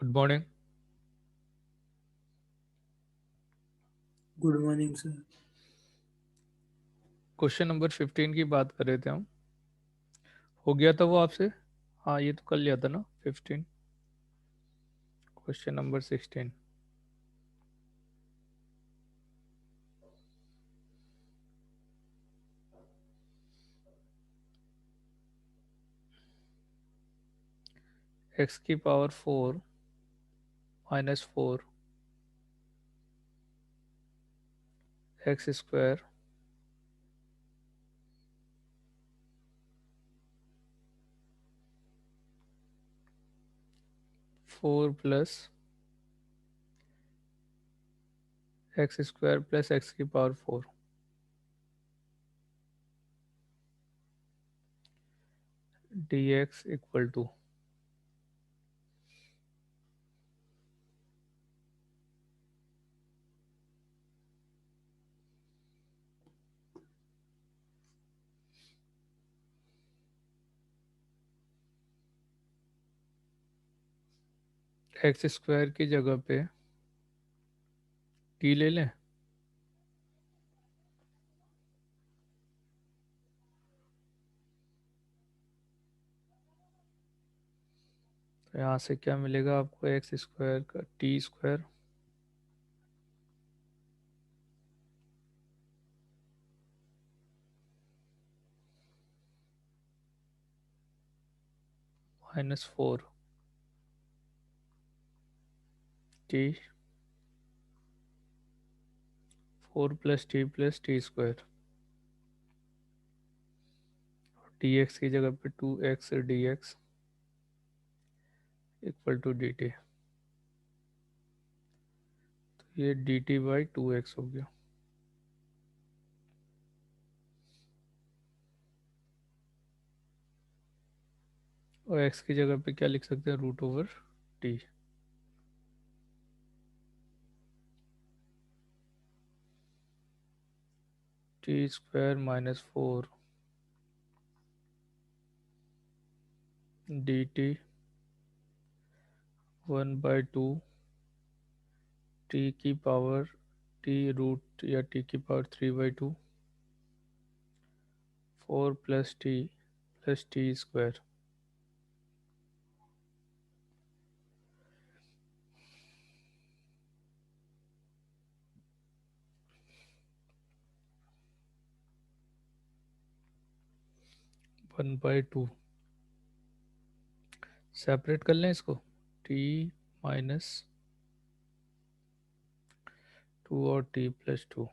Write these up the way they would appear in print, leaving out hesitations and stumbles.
Good morning. Good morning sir. Question number 15 की बात कर रहे थे हम। हो गया था वो आपसे? हाँ, ये तो कर लिया था ना 15। Question number 16। एक्स की power 4 minus 4 X square 4 plus X square plus X की power 4 D x equal to X square की जगह पे टी ले लें। तो यहाँ से क्या मिलेगा आपको? एक्स स्क्वायर का t square minus 4 t 4 plus t square d x की जगह पे 2x d x equal to d t. तो ये डी टी बाई 2x हो गया। और एक्स की जगह पे क्या लिख सकते हैं? Root over t. T square minus 4 d t 1/2 t की पावर टी रूट या टी की power 3/2 4 plus t square 1/2। Separate कर लें इसको। टी माइनस 2 और टी प्लस 2।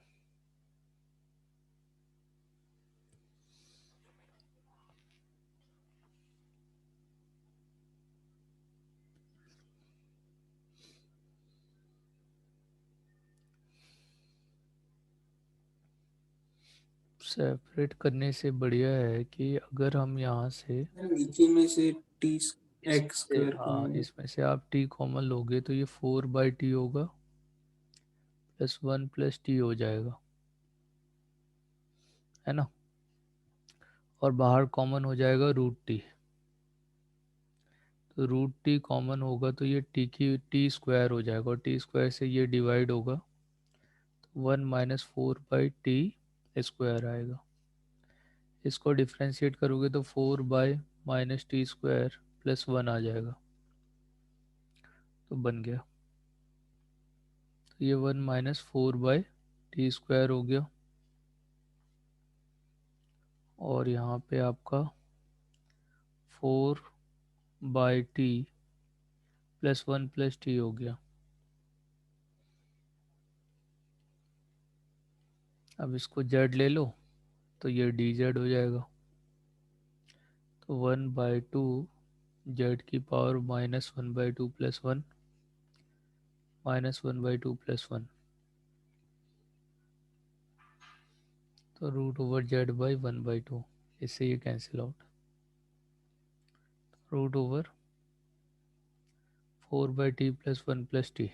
सेपरेट करने से बढ़िया है कि अगर हम यहाँ से नीचे में से टी इसमें एक्स से स्क्वायर हाँ, कॉमन। इसमें से आप टी कॉमन लोगे तो ये 4/t होगा प्लस 1 प्लस टी हो जाएगा, है ना। और बाहर कॉमन हो जाएगा रूट टी। तो रूट टी कॉमन होगा तो ये टी स्क्वायर हो जाएगा, और टी स्क्वायर से ये डिवाइड होगा तो 1 - 4/टी स्क्वायर आएगा। इसको डिफ्रेंशिएट करोगे तो 4/-टी स्क्वायर प्लस 1 आ जाएगा। तो बन गया। तो ये 1 - 4/टी स्क्वायर हो गया। और यहाँ पे आपका 4/t+1 + t हो गया। अब इसको जेड ले लो तो ये डी जेड हो जाएगा। तो 1/2 जेड की पावर -1/2+1 -1/2+1। तो रूट ओवर जेड बाई 1/2। इससे ये cancel out. Root over 4/t+1 + t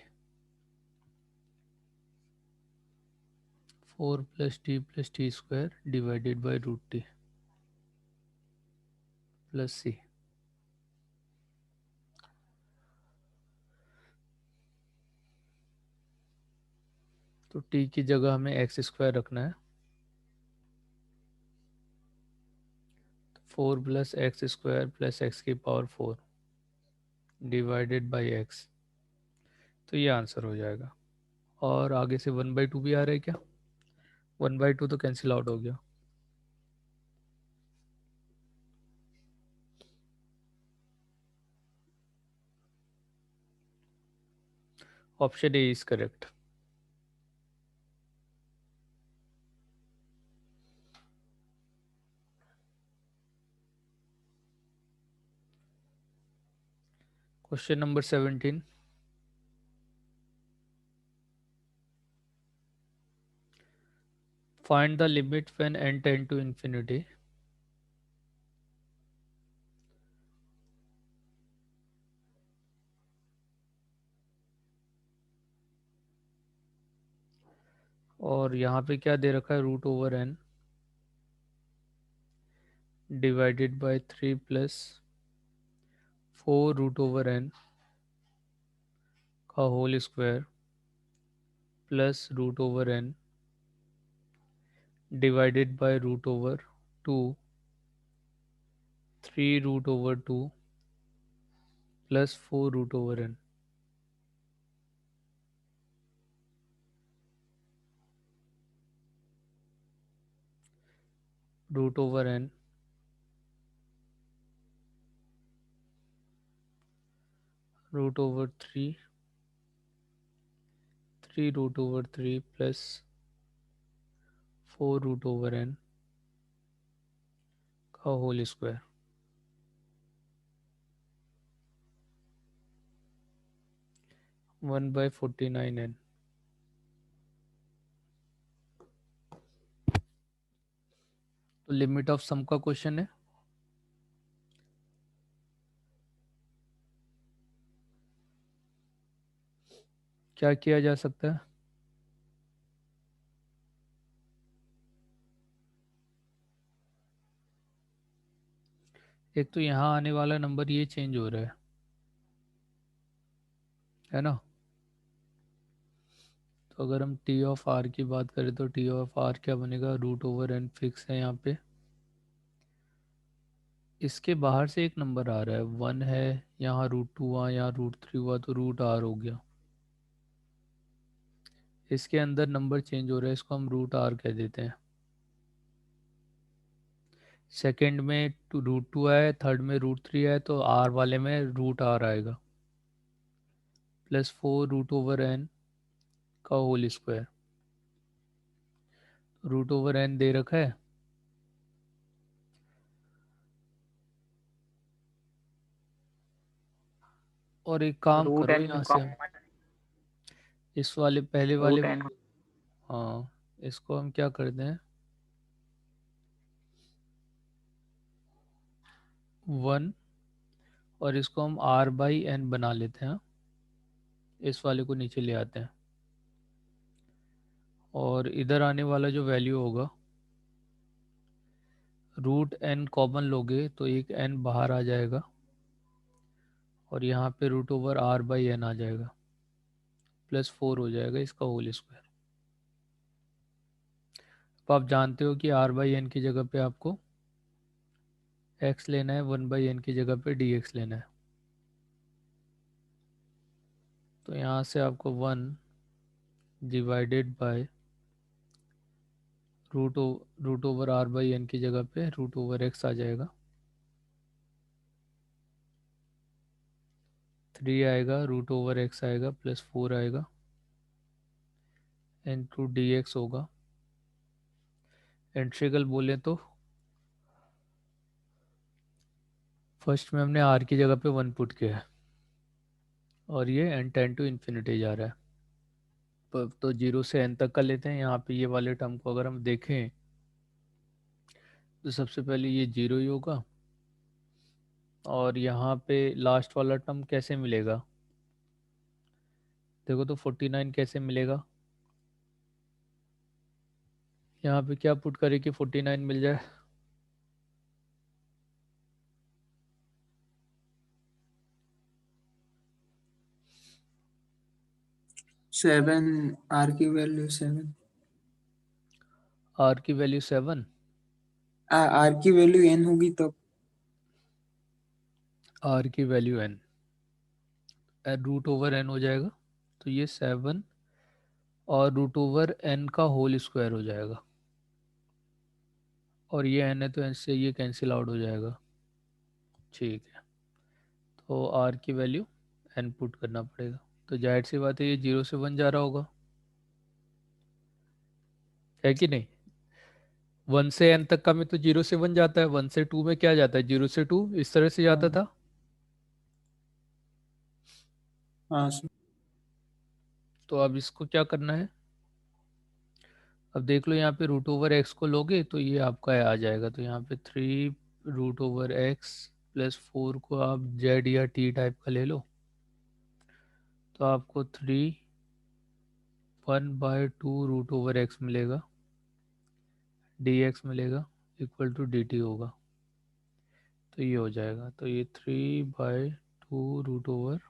4 + t square divided by root T plus C. तो टी की जगह हमें एक्स स्क्वायर रखना है। 4 plus X square plus X की पावर 4 डिवाइडेड बाई एक्स। तो ये आंसर हो जाएगा। और आगे से 1/2 भी आ रहा है क्या? 1/2 तो कैंसिल आउट हो गया। Option a is correct. Question number 17। Find the limit when n tend to infinity. और यहाँ पे क्या दे रखा है? √n divided by 3 plus 4 √n का whole square plus √n divided by √2 3 √2 plus 4 √n। √n √3 3 √3 plus 4 √n का होल स्क्वायर। 1/49n। तो लिमिट ऑफ सम का क्वेश्चन है। क्या किया जा सकता है? एक तो यहाँ आने वाला नंबर ये चेंज हो रहा है ना? तो अगर हम टी ऑफ आर की बात करें तो टी ऑफ आर क्या बनेगा? √n फिक्स है यहाँ पे। इसके बाहर से एक नंबर आ रहा है 1 है, यहाँ √2 हुआ, यहाँ √3 हुआ, तो √r हो गया। इसके अंदर नंबर चेंज हो रहा है, इसको हम √r कह देते हैं। सेकंड में √2 है, थर्ड में √3 है, तो r वाले में √r आएगा प्लस 4 √n का होल स्क्वायर। √n दे रखा है। और एक काम रूट करो, एन यहाँ से हम कॉमन इस वाले पहले वाले, रूट एन हाँ, इसको हम क्या करते हैं? 1, और इसको हम r/n बना लेते हैं। इस वाले को नीचे ले आते हैं और इधर आने वाला जो वैल्यू होगा, √n कॉमन लोगे तो एक n बाहर आ जाएगा और यहाँ पे √r/n आ जाएगा प्लस 4 हो जाएगा इसका होल स्क्वायर। तो आप जानते हो कि r/n की जगह पे आपको x लेना है, 1/n की जगह पे dx लेना है। तो यहाँ से आपको 1 डिवाइडेड बाय √r/n की जगह पे √x आ जाएगा। 3 आएगा, √x आएगा प्लस 4 आएगा इंटू dx होगा। इंटीग्रल बोले तो फर्स्ट में हमने r की जगह पे 1 पुट किया है और ये n टेंड टू इन्फिनिटी जा रहा है। तो 0 से n तक का लेते हैं। यहाँ पे ये वाले टर्म को अगर हम देखें तो सबसे पहले ये 0 ही होगा और यहाँ पे लास्ट वाला टर्म कैसे मिलेगा? देखो तो 49 कैसे मिलेगा? यहाँ पे क्या पुट करें कि 49 मिल जाए? 7, आर की वैल्यू 7। आर की वैल्यू 7। आर की वैल्यू n होगी तब। आर की value n, root over n हो जाएगा, तो ये 7 और रूट ओवर n का होल स्क्वायर हो जाएगा, और ये n है तो n से ये कैंसिल आउट हो जाएगा। ठीक है, तो r की वैल्यू n पुट करना पड़ेगा, तो जाहिर सी बात है ये 0 से 1 जा रहा होगा, है कि नहीं। 1 से n तक का में तो 0 से 1 जाता है, 1 से 2 में क्या जाता है, 0 से 2 इस तरह से जाता हाँ था। हाँ सर। तो अब इसको क्या करना है, अब देख लो यहाँ पे रूट ओवर एक्स को लोगे तो ये आपका आ जाएगा, तो यहाँ पे 3 रूट ओवर एक्स प्लस 4 को आप जेड या टी टाइप का ले लो, तो आपको 3 1/2 रूट ओवर एक्स मिलेगा, डी एक्स मिलेगा, इक्वल टू डी टी होगा, तो ये हो जाएगा, तो ये 3/2 root over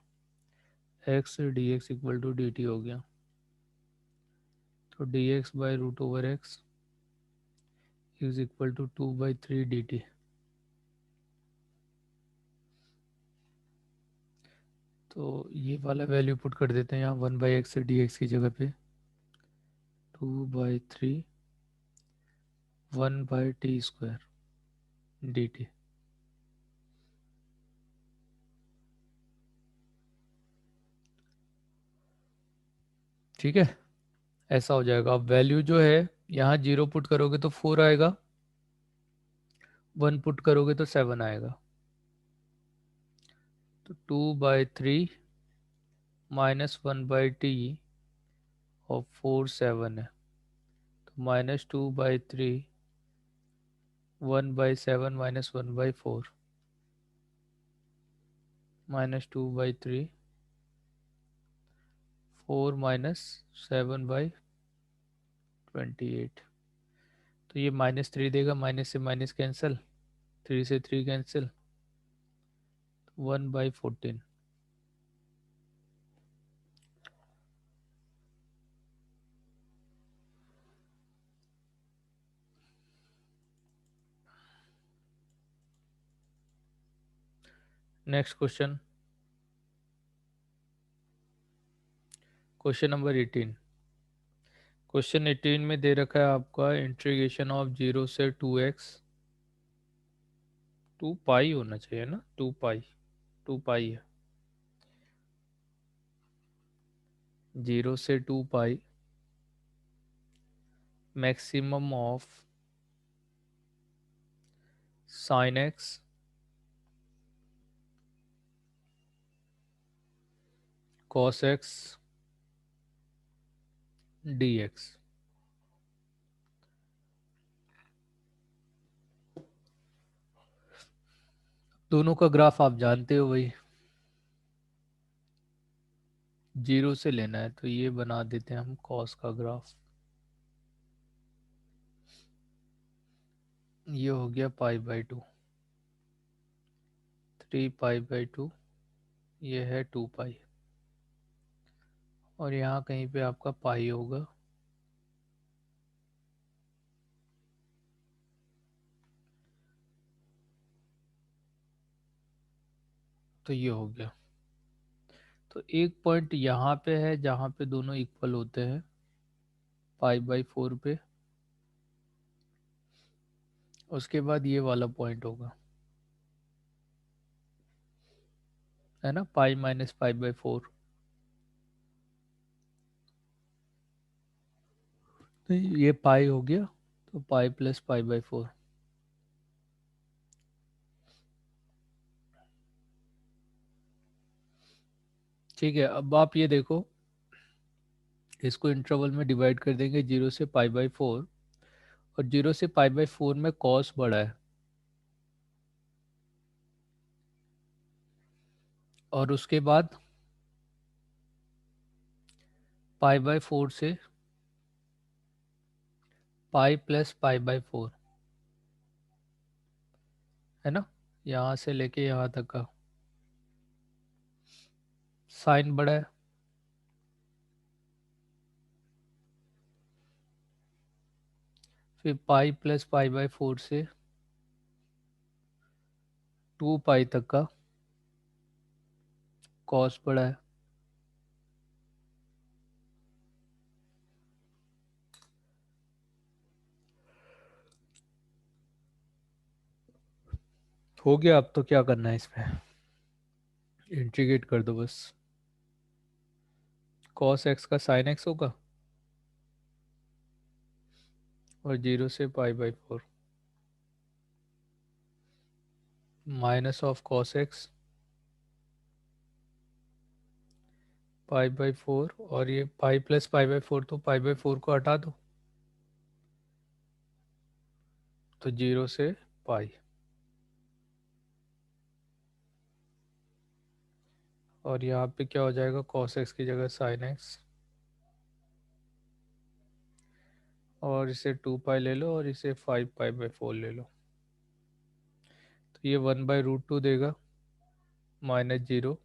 x D x equal to d t हो गया, तो d x by root over x is equal to 2/3 d t. तो ये वाला वैल्यू पुट कर देते हैं यहाँ, 1/x डी एक्स की जगह पे 2/3 1/t² डी टी। ठीक है, ऐसा हो जाएगा। अब वैल्यू जो है यहाँ 0 पुट करोगे तो 4 आएगा, 1 पुट करोगे तो 7 आएगा, तो 2/3 -1/t और 4 7 है, तो -2/3 1/7 -1/4 -2/3 4 - 7/28, तो ये -3 देगा, माइनस से माइनस कैंसिल, 3 से 3 cancel, 1/14। Next question, question number 18। Question 18 में दे रखा है आपका इंटीग्रेशन ऑफ 0 से 2x, 2 पाई होना चाहिए ना, 2 पाई, 2 पाई है, 0 से 2 pi maximum of sine X cos X D X. दोनों का ग्राफ आप जानते हो भाई, 0 से लेना है, तो ये बना देते हैं हम कॉस का ग्राफ, ये हो गया π/2, 3 π/2, ये है 2 पाई, और यहाँ कहीं पे आपका पाई होगा, तो ये हो गया। तो एक पॉइंट यहाँ पे है जहाँ पे दोनों इक्वल होते हैं π/4 पे, उसके बाद ये वाला पॉइंट होगा, है ना, पाई माइनस π/4, तो ये पाई हो गया, तो पाई प्लस π/4। ठीक है, अब आप ये देखो, इसको इंटरवल में डिवाइड कर देंगे 0 से π/4, और 0 से π/4 में कॉस बड़ा है, और उसके बाद π/4 से पाई प्लस π/4, है ना, यहाँ से लेके यहाँ तक का साइन बड़ा है, फिर पाई प्लस पाई बाई 4 से 2 पाई तक का कॉस पड़ा है। हो गया, अब तो क्या करना है इसमें, इंटीग्रेट कर दो बस। कॉस एक्स का साइन एक्स होगा और 0 से पाई by 4 minus of cos x pi by 4, और ये पाई प्लस पाई बाई 4, तो पाई बाई 4 को हटा दो तो 0 से पाई, और यहाँ पे क्या हो जाएगा, कॉस एक्स की जगह साइन एक्स, और इसे 2 पाई ले लो और इसे 5 पाई बाई 4 ले लो, तो ये 1/√2 देगा, -0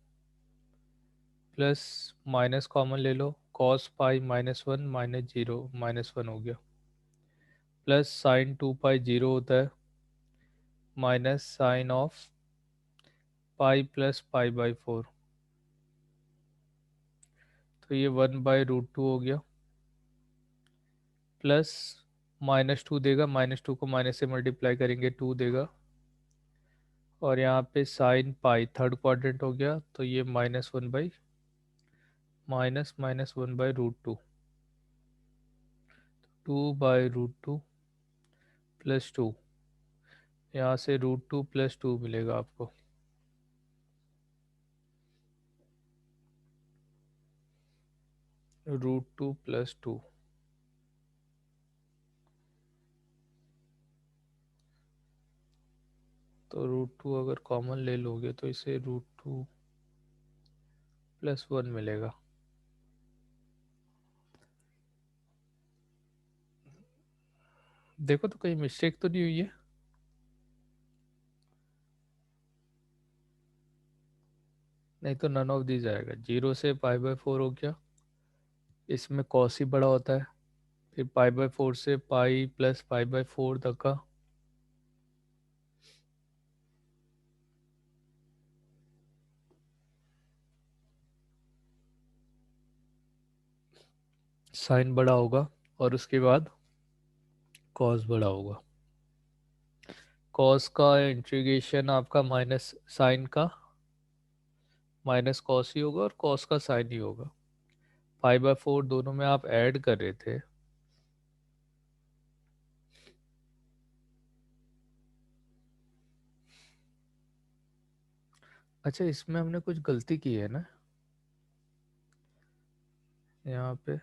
प्लस माइनस कॉमन ले लो, कॉस पाई -1 -0 -1 हो गया, प्लस साइन 2 पाई 0 होता है, minus sine of pi plus pi by 4, तो ये 1/√2 हो गया, प्लस -2 देगा, -2 को माइनस से मल्टीप्लाई करेंगे 2 देगा, और यहाँ पे साइन पाई थर्ड क्वाड्रेंट हो गया, तो ये -1/√2, 2/√2 +2, यहाँ से √2 + 2 मिलेगा आपको, √2 + 2, तो √2 अगर कॉमन ले लोगे तो इसे √2 + 1 मिलेगा। देखो तो कहीं मिस्टेक तो नहीं हुई है। नहीं तो नन ऑफ दिस आएगा, 0 से पाई बाई 4 हो गया, इसमें कॉस ही बड़ा होता है, फिर पाई बाई 4 से पाई प्लस पाई बाई 4 तक का साइन बड़ा होगा, और उसके बाद कॉस बड़ा होगा। कॉस का इंटीग्रेशन आपका माइनस साइन का माइनस कॉस ही होगा, और कॉस का साइन ही होगा। 5/4 दोनों में आप ऐड कर रहे थे, अच्छा इसमें हमने कुछ गलती की है ना यहाँ पे,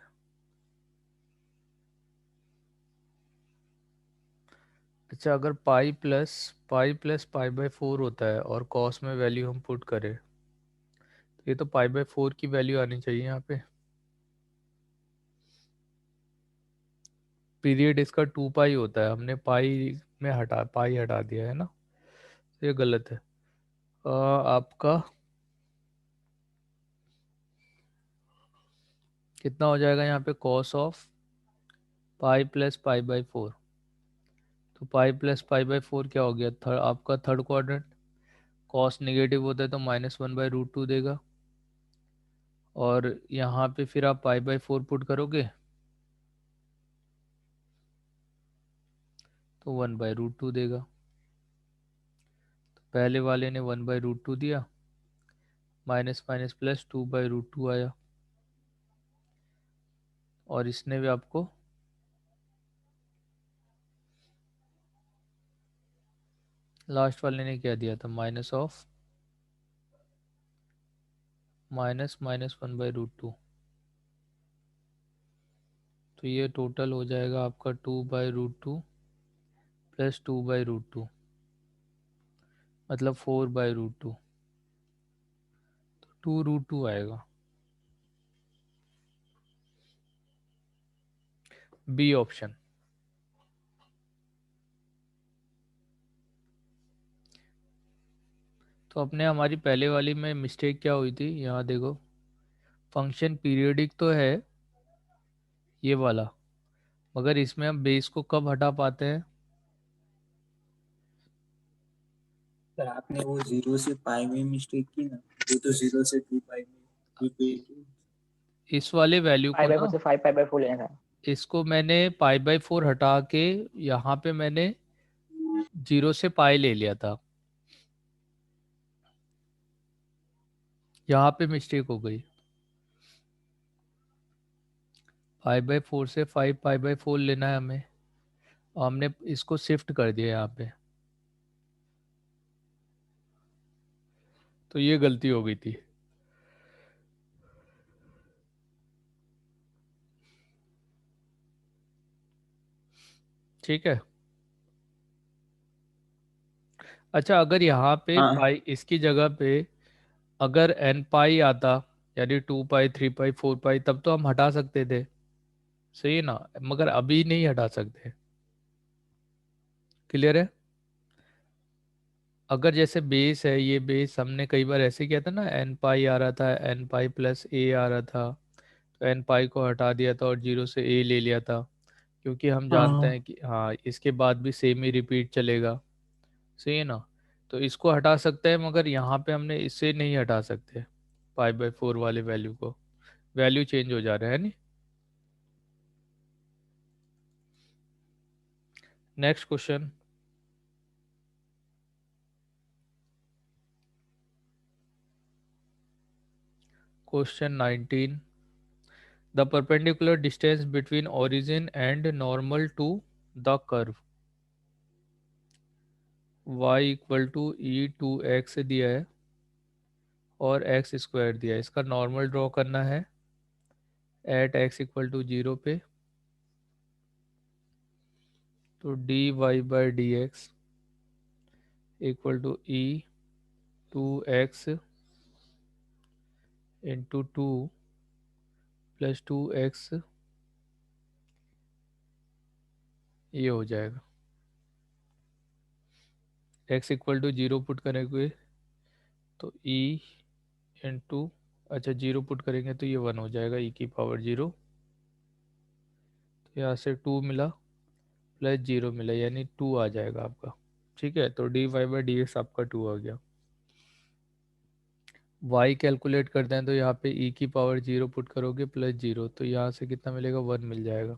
अच्छा अगर पाई प्लस पाई बाई 4 होता है और कॉस में वैल्यू हम पुट करें, तो ये तो पाई बाई 4 की वैल्यू आनी चाहिए यहाँ पे, पीरियड इसका 2 पाई होता है, हमने पाई हटा दिया है ना, तो ये गलत है। आपका कितना हो जाएगा यहाँ पे, cos of pi plus pi by 4, तो पाई प्लस पाई बाई 4 क्या हो गया, आपका थर्ड क्वाड्रेंट, कॉस नेगेटिव होता है तो -1/√2 देगा, और यहाँ पे फिर आप पाई बाई 4 पुट करोगे तो 1/√2 देगा, तो पहले वाले ने 1/√2 दिया, माइनस माइनस प्लस 2/√2 आया, और इसने भी आपको लास्ट वाले ने क्या दिया था, माइनस ऑफ -1/√2, तो ये टोटल हो जाएगा आपका 2/√2 + 2/√2, मतलब 4/√2, तो 2√2 आएगा, बी ऑप्शन। तो अपने हमारी पहले वाली में मिस्टेक क्या हुई थी, यहाँ देखो, फंक्शन पीरियोडिक तो है ये वाला, मगर इसमें हम बेस को कब हटा पाते हैं? सर आपने वो 0 से पाई में मिस्टेक की ना, वो तो 0 से 2 पाई में रिपीट की। इस वाले वैल्यू को फाइव बाई फोर ना, से फाइव पाई बाई फोर लेना था। इसको मैंने पाई बाई 4 हटा के यहाँ पे मैंने 0 से पाई ले लिया था, यहाँ पे मिस्टेक हो गई। पाई बाई 4 से 5 पाई बाई 4 लेना है हमें, और हमने इसको शिफ्ट कर दिया यहाँ पे, तो ये गलती हो गई थी। ठीक है। अच्छा, अगर यहाँ पे हाँ पाई इसकी जगह पे अगर एन पाई आता, यानी 2 पाई 3 पाई 4 पाई, तब तो हम हटा सकते थे, सही है ना? मगर अभी नहीं हटा सकते। क्लियर है? अगर जैसे बेस है, ये बेस हमने कई बार ऐसे किया था ना, एन पाई आ रहा था, एन पाई प्लस ए आ रहा था, तो एन पाई को हटा दिया था और 0 से ए ले लिया था, क्योंकि हम जानते हाँ हैं कि हाँ इसके बाद भी सेम ही रिपीट चलेगा, सही है ना? तो इसको हटा सकते हैं, मगर यहाँ पे हमने इसे नहीं हटा सकते, पाई बाई 4 वाले वैल्यू को। वैल्यू चेंज हो जा रहा है नहीं। Next question. Question 19। The perpendicular distance between origin and normal to the curve y equal to e two x दिया है और एक्स स्क्वायर दिया है। इसका नॉर्मल ड्रॉ करना है एट एक्स इक्वल टू 0 पे। तो d y by d x equal to e two x into 2 plus 2x, ये हो जाएगा। x इक्वल टू 0 पुट करेंगे तो e इंटू, अच्छा 0 पुट करेंगे तो ये 1 हो जाएगा, e की पावर 0। तो यहाँ से 2 मिला प्लस 0 मिला, यानी 2 आ जाएगा आपका। ठीक है, तो d y by d x आपका 2 आ गया। y कैलकुलेट करते हैं तो यहाँ पे e की पावर 0 पुट करोगे प्लस 0, तो यहाँ से कितना मिलेगा, 1 मिल जाएगा।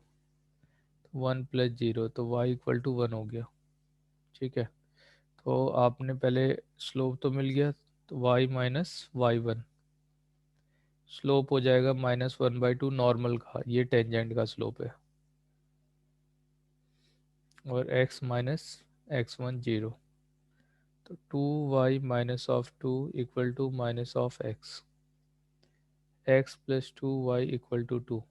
1 प्लस 0, तो y इक्वल टू 1 हो गया। ठीक है, तो आपने पहले स्लोप तो मिल गया, तो y minus y one, slope हो जाएगा -1/2 नॉर्मल का, ये टेंजेंट का स्लोप है, और x माइनस x1 0। तो 2y minus of 2 equal to minus of x plus 2y equal to 2।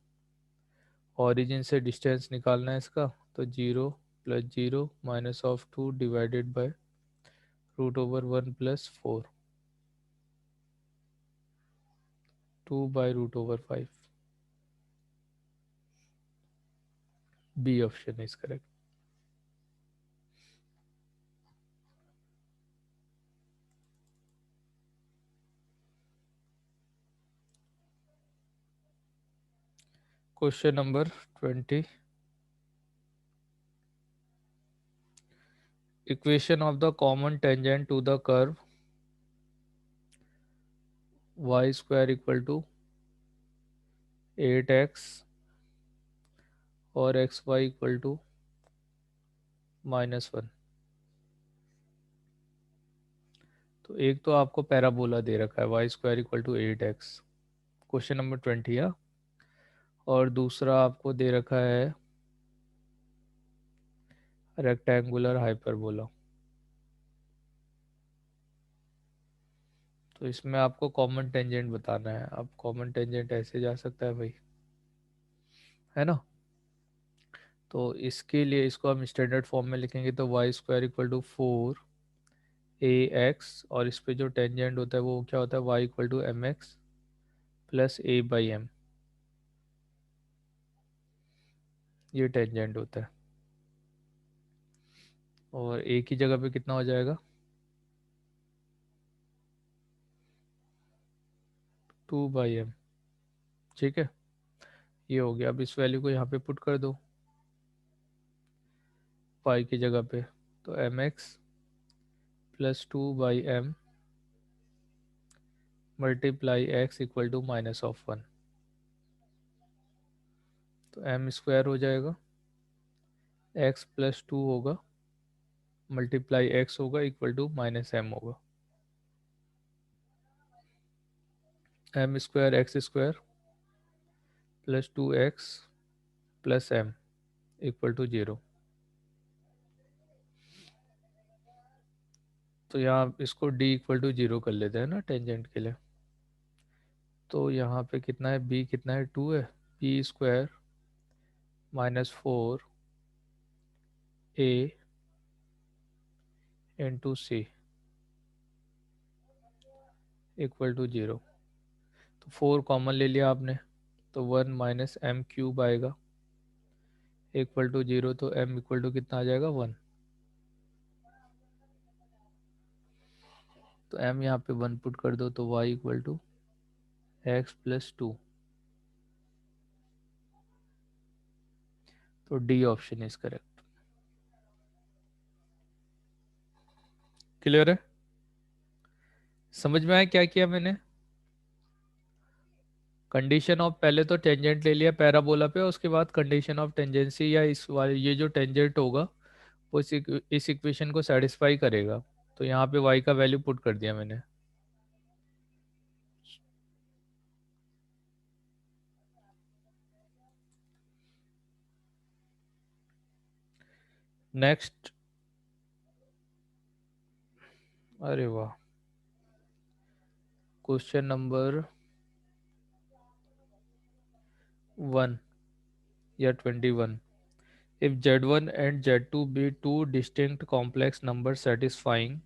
Origin से डिस्टेंस निकालना है इसका, तो 0 plus 0 minus of 2 divided by root over 1 plus 4, 2 by root over 5। B option is correct. Question number 20। Equation of the common tangent to the curve y square equal to 8x और xy equal to -1। तो एक तो आपको parabola दे रखा है y square equal to 8x, question number 20 है। और दूसरा आपको दे रखा है रेक्टेंगुलर हाइपरबोला। तो इसमें आपको कॉमन टेंजेंट बताना है। अब कॉमन टेंजेंट ऐसे जा सकता है भाई, है ना? तो इसके लिए इसको हम स्टैंडर्ड फॉर्म में लिखेंगे, तो y square equal to 4 ax, और इस पे जो टेंजेंट होता है वो क्या होता है, y equal to m x plus a by m, ये टेंजेंट होता है। और ए की जगह पे कितना हो जाएगा, 2/m। ठीक है, ये हो गया। अब इस वैल्यू को यहाँ पे पुट कर दो, फाई की जगह पे, तो m x plus 2/m multiply x equal to -1। तो एम स्क्वायर हो जाएगा, एक्स प्लस 2 होगा, मल्टीप्लाई एक्स होगा इक्वल टू -m होगा। M square x square plus 2x plus m equal to 0। तो यहाँ इसको d इक्वल टू 0 कर लेते हैं ना टेंजेंट के लिए। तो यहाँ पे कितना है, b कितना है, 2 है, b square -4 a into c equal to 0। तो 4 कॉमन ले लिया आपने, तो 1 -m क्यूब आएगा इक्वल टू 0। तो m इक्वल टू कितना आ जाएगा, 1। तो m यहाँ पे 1 पुट कर दो, तो y equal to x plus 2। तो d option is correct. Clear है? समझ में आया क्या किया मैंने? कंडीशन ऑफ, पहले तो टेंजेंट ले लिया पैराबोला पे, उसके बाद कंडीशन ऑफ टेंजेंसी या इस वाले ये जो टेंजेंट होगा वो इस इक्वेशन को सेटिस्फाई करेगा। तो यहाँ पे y का वैल्यू पुट कर दिया मैंने। नेक्स्ट, अरे वाह, क्वेश्चन नंबर 1 या 21। If z1 and z2 be two distinct complex numbers satisfying,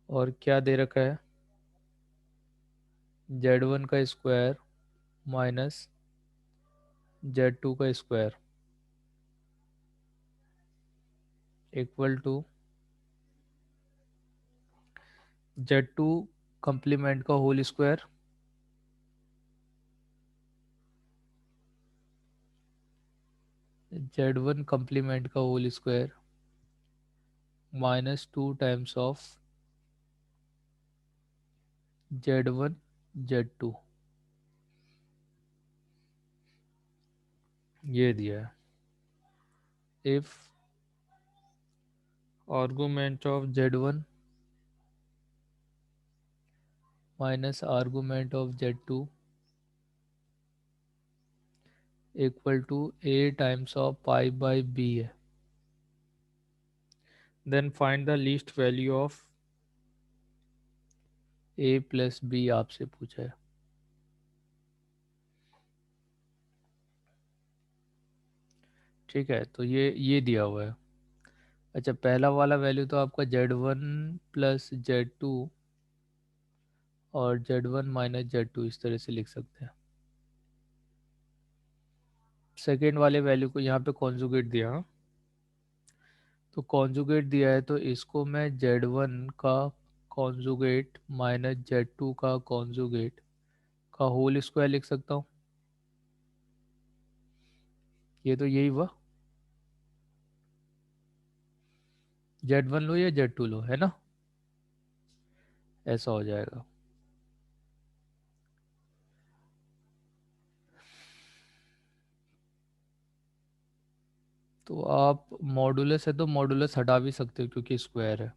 और क्या दे रखा है, z1 का स्क्वायर माइनस z2 का square equal to z2 complement का होल स्क्वायर z1 कंप्लीमेंट का whole square -2 times of z1 z2, ये दिया है। If argument of z1 minus argument of z2 equal to a times of pi by b है, then find the least value of a plus b आपसे पूछा है। ठीक है, तो ये दिया हुआ है। अच्छा, पहला वाला वैल्यू तो आपका z1 प्लस z2 और z1 माइनस z2 इस तरह से लिख सकते हैं। सेकेंड वाले वैल्यू को यहाँ पे कॉन्जुगेट दिया, हाँ? तो कॉन्जुगेट दिया है तो इसको मैं z1 का कॉन्जुगेट माइनस z2 का कॉन्जुगेट का होल स्क्वायर लिख सकता हूँ। ये तो यही हुआ, z1 लो या z2 लो, है ना, ऐसा हो जाएगा। तो आप मॉडुलस है तो मॉडुलस हटा भी सकते हो क्योंकि स्क्वायर है।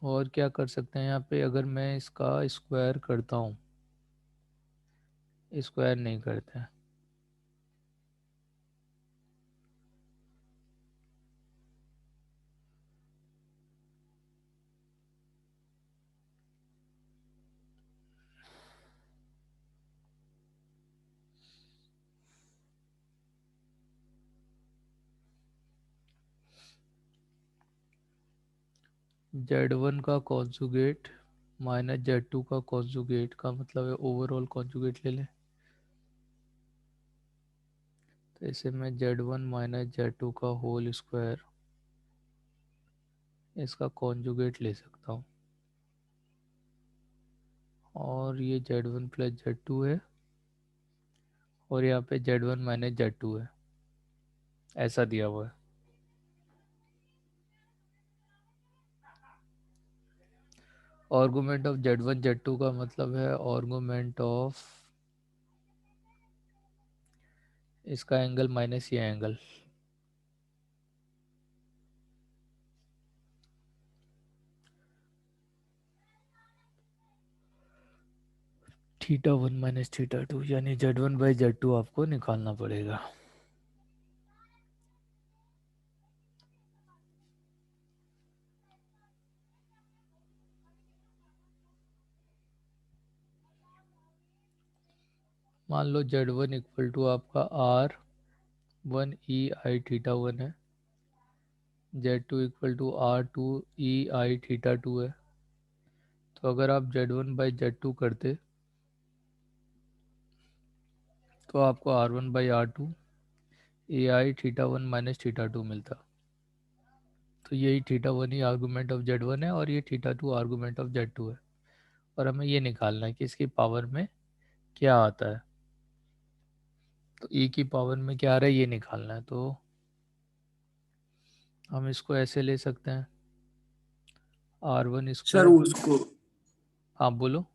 और क्या कर सकते हैं यहाँ पे, अगर मैं इसका स्क्वायर करता हूँ, स्क्वायर नहीं करते हैं, z1 का कॉन्जुगेट माइनस z2 का कॉन्जुगेट का मतलब है ओवरऑल कॉन्जुगेट ले लें। तो इसे मैं z1 माइनस z2 का होल स्क्वायर इसका कॉन्जुगेट ले सकता हूँ, और ये Z1 प्लस Z2 है, और यहाँ पे Z1 माइनस Z2 है, ऐसा दिया हुआ है। आर्गुमेंट ऑफ Z1 Z2 का मतलब है आर्गुमेंट ऑफ इसका एंगल माइनस ये एंगल। θ1 माइनस θ2, यानी Z1 बाई Z2 आपको निकालना पड़ेगा। मान लो Z1 इक्वल टू आपका R1 EI θ1 है, Z2 equal to R2 EI θ2 है। तो अगर आप Z1 बाई Z2 करते तो आपको R1 by R2 EI θ1 minus θ2 मिलता। तो यही θ1 ही आर्गूमेंट ऑफ Z1 है, और ये θ2 आर्गूमेंट ऑफ Z2 है, और हमें ये निकालना है कि इसकी पावर में क्या आता है। तो E की पावर में क्या आ रहा है ये निकालना है। तो हम इसको ऐसे ले सकते हैं, R1 सर स्क्वायर। उसको हाँ बोलो।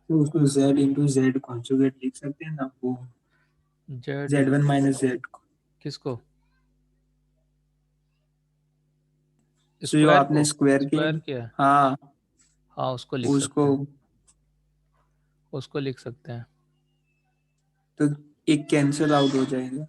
तो उसको Z इंटू जेड कॉन्जुगेट लिख सकते हैं ना वो, जेड Z1 माइनस जेड को। किसको? तो जो स्क्वायर आपने को? स्क्वायर के, स्क्वायर क्या है? हाँ हाँ उसको लिख उसको, सकते हैं, उसको लिख सकते हैं। तो एक कैंसिल आउट हो जाएगा।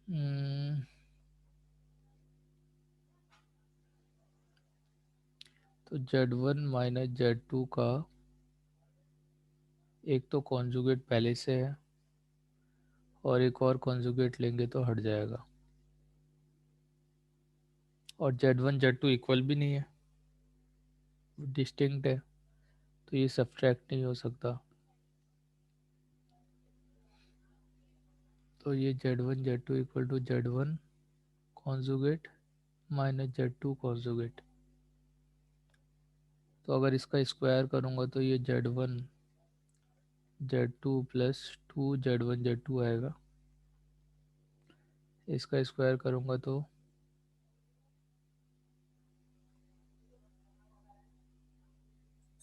हम्म, तो Z1 माइनस Z2 का एक तो कॉन्जुगेट पहले से है, और एक और कॉन्जुगेट लेंगे तो हट जाएगा, और Z1 Z2 इक्वल भी नहीं है, डिस्टिंक्ट है, तो ये सब्ट्रैक्ट नहीं हो सकता। तो ये Z1 Z2 equal to Z1 conjugate minus Z2 conjugate. तो अगर इसका स्क्वायर करूँगा तो ये Z1 Z2 plus 2 Z1 Z2 आएगा। इसका स्क्वायर करूँगा तो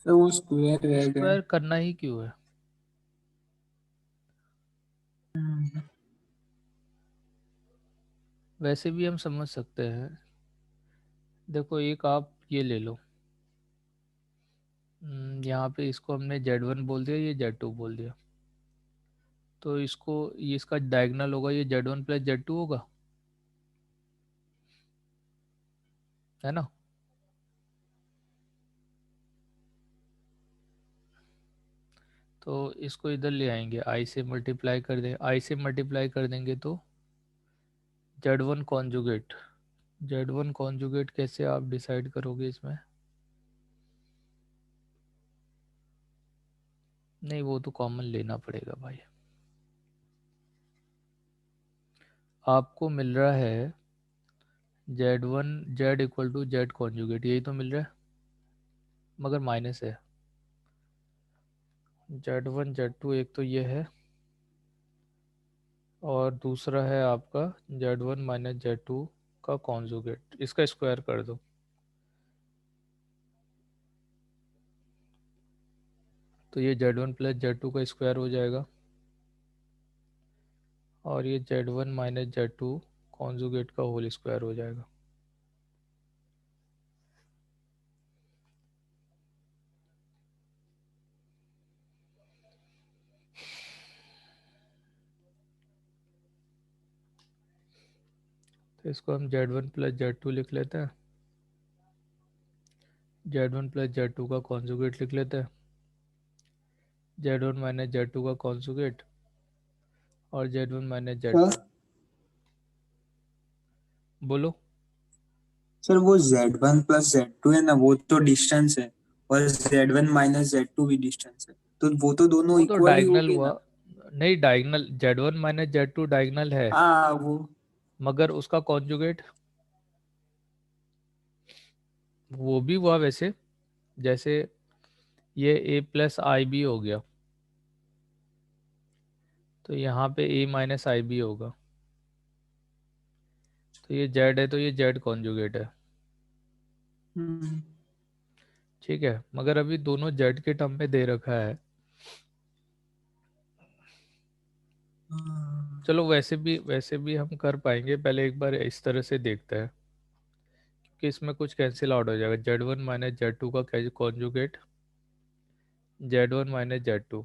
तो वो स्क्वायर रह गया। स्क्वायर करना ही क्यों है? हम्म, वैसे भी हम समझ सकते हैं। देखो एक आप ये ले लो, यहाँ पे इसको हमने Z1 बोल दिया, ये Z2 बोल दिया, तो इसको ये इसका डायगोनल होगा, ये Z1 प्लस Z2 होगा, है ना। तो इसको इधर ले आएंगे, आई से मल्टीप्लाई कर दें, आई से मल्टीप्लाई कर देंगे तो Z1 कॉन्जुगेट। Z1 कॉन्जुगेट कैसे आप डिसाइड करोगे इसमें? नहीं वो तो कॉमन लेना पड़ेगा भाई। आपको मिल रहा है Z1 Z equal to Z conjugate, यही तो मिल रहा है, मगर माइनस है। Z1 Z2 एक तो ये है, और दूसरा है आपका Z1 माइनस Z2 का कॉन्जुगेट, इसका स्क्वायर कर दो। तो ये Z1 प्लस Z2 का स्क्वायर हो जाएगा, और ये Z1 माइनस Z2 कॉन्जुगेट का होल स्क्वायर हो जाएगा। तो इसको हम Z1 प्लस Z2 लिख लेते हैं, Z1 प्लस Z2 का कॉन्जुगेट लिख लेते हैं, Z1 माइनस Z2 का कॉन्जुगेट, और Z1 माइनस क्या? Z2। बोलो। सर वो Z1 प्लस Z2 है ना, वो तो डिस्टेंस है, और Z1 माइनस Z2 भी डिस्टेंस है, तो वो तो दोनों वो तो इक्वल ही हो डायगनल गए हुआ। ना। नहीं, डायगनल Z1 - Z2 डायगनल है, हाँ वो। मगर उसका कॉन्जुगेट वो भी हुआ वैसे। जैसे ये A+IB हो गया, तो यहाँ पे A - IB होगा, तो ये Z है, तो ये Z कॉन्जुगेट है। हम्म, ठीक है, मगर अभी दोनों Z के टर्म में दे रखा है। हाँ, चलो, वैसे भी हम कर पाएंगे, पहले एक बार इस तरह से देखते हैं, कि इसमें कुछ कैंसिल आउट हो जाएगा। Z1 - Z2 का कॉन्जुगेट Z1 - Z2,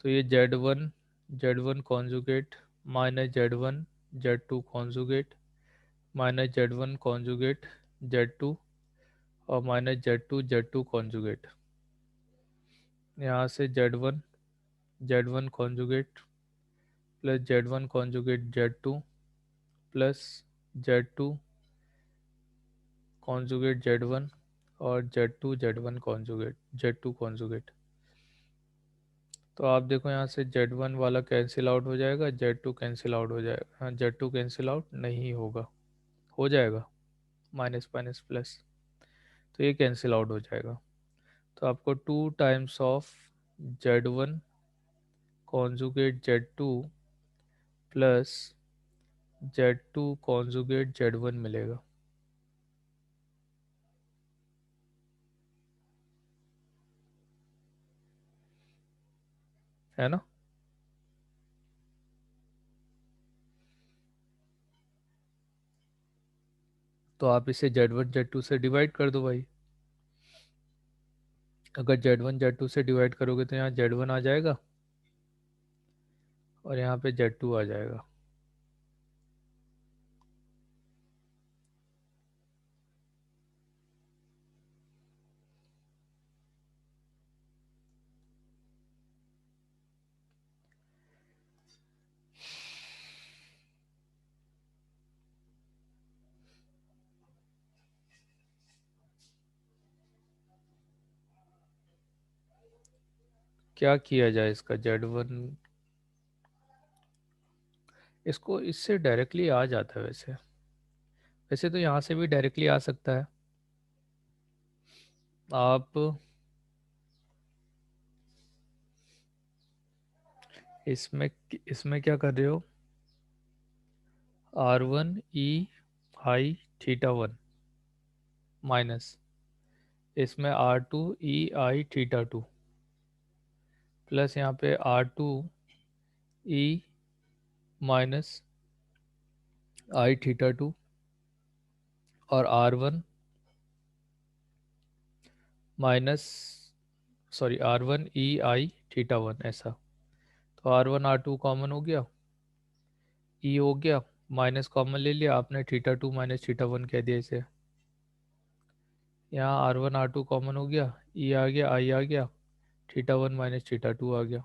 तो ये Z1 conjugate -Z1 Z2 conjugate -Z1 conjugate Z2, और -Z2 कॉन्जुगेट। यहाँ से Z1 conjugate plus Z1 conjugate Z2 plus Z2 conjugate Z1, और Z2 कॉन्जुगेट Z2 कॉन्जुगेट। तो आप देखो, यहाँ से Z1 वाला कैंसिल आउट हो जाएगा, Z2 कैंसिल आउट हो जाएगा। हाँ, Z2 कैंसिल आउट नहीं होगा, हो जाएगा माइनस माइनस प्लस, तो ये कैंसिल आउट हो जाएगा। तो आपको 2 times of Z1 conjugate Z2 plus Z2 conjugate Z1 मिलेगा, है ना। तो आप इसे Z1 Z2 से डिवाइड कर दो भाई। अगर Z1 Z2 से डिवाइड करोगे तो यहाँ Z1 आ जाएगा, और यहाँ पे Z2 आ जाएगा। क्या किया जाए इसका Z1, इसको इससे डायरेक्टली आ जाता है वैसे। वैसे तो यहाँ से भी डायरेक्टली आ सकता है। आप इसमें इसमें क्या कर रहे हो, R1 E I θ1 माइनस इसमें R2 E I θ2 प्लस यहाँ पे R2 E माइनस I θ2, और R1 minus sorry R1 E I θ1 ऐसा। तो R1 R2 कॉमन हो गया, E हो गया, माइनस कॉमन ले लिया आपने, θ2 - θ1 कह दिया इसे। यहाँ R1 R2 कॉमन हो गया, E आ गया, I आ गया, θ1 - θ2 आ गया।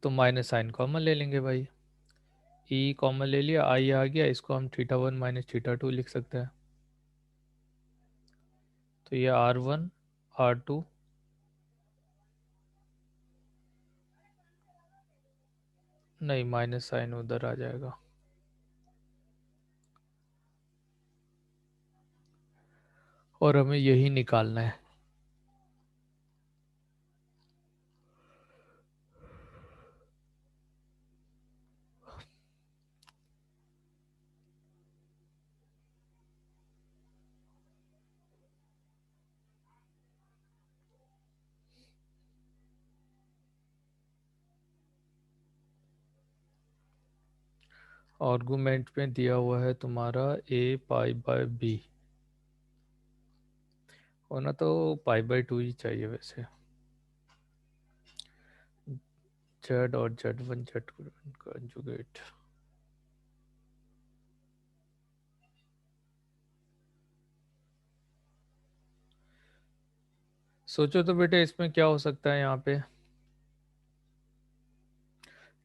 तो माइनस साइन कॉमन ले लेंगे भाई, E कॉमन ले लिया, I आ गया, इसको हम θ1 - θ2 लिख सकते हैं। तो ये R1 R2, नहीं माइनस साइन उधर आ जाएगा, और हमें यही निकालना है। आर्गुमेंट में दिया हुआ है तुम्हारा A π/B, होना तो π/2 ही चाहिए वैसे। Z और Z1 Z कंजुगेट। सोचो तो बेटे, इसमें क्या हो सकता है यहाँ पे।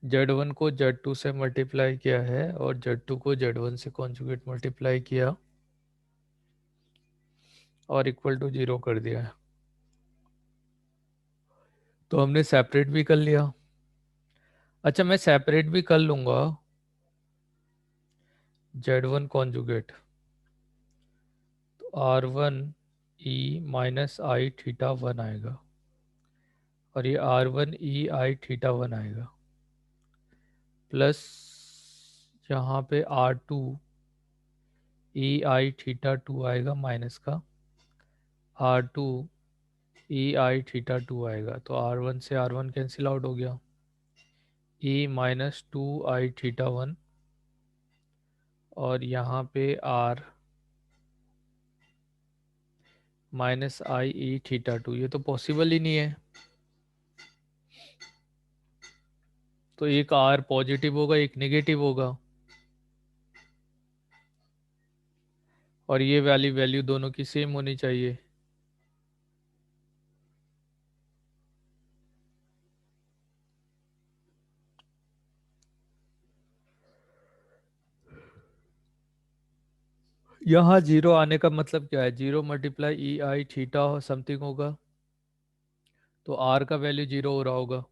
Z1 को Z2 से मल्टीप्लाई किया है और Z2 को Z1 से कॉन्जुगेट मल्टीप्लाई किया और इक्वल टू 0 कर दिया है। तो हमने सेपरेट भी कर लिया। अच्छा, मैं सेपरेट भी कर लूंगा Z1 कॉन्जुगेट, तो R1 E-I θ1 आएगा और ये R1 E-I θ1 आएगा, प्लस यहाँ पे R2 E-I θ2 आएगा माइनस का, R2 E-I θ2 आएगा, तो R1 से R1 कैंसिल आउट हो गया, E-2I θ1 और यहाँ पे R -I-E-θ2, ये तो पॉसिबल ही नहीं है। तो एक R पॉजिटिव होगा, एक नेगेटिव होगा, और ये वाली वैल्यू दोनों की सेम होनी चाहिए। यहाँ जीरो आने का मतलब क्या है, 0 मल्टीप्लाई E-I θ समथिंग होगा, तो R का वैल्यू 0 हो रहा होगा।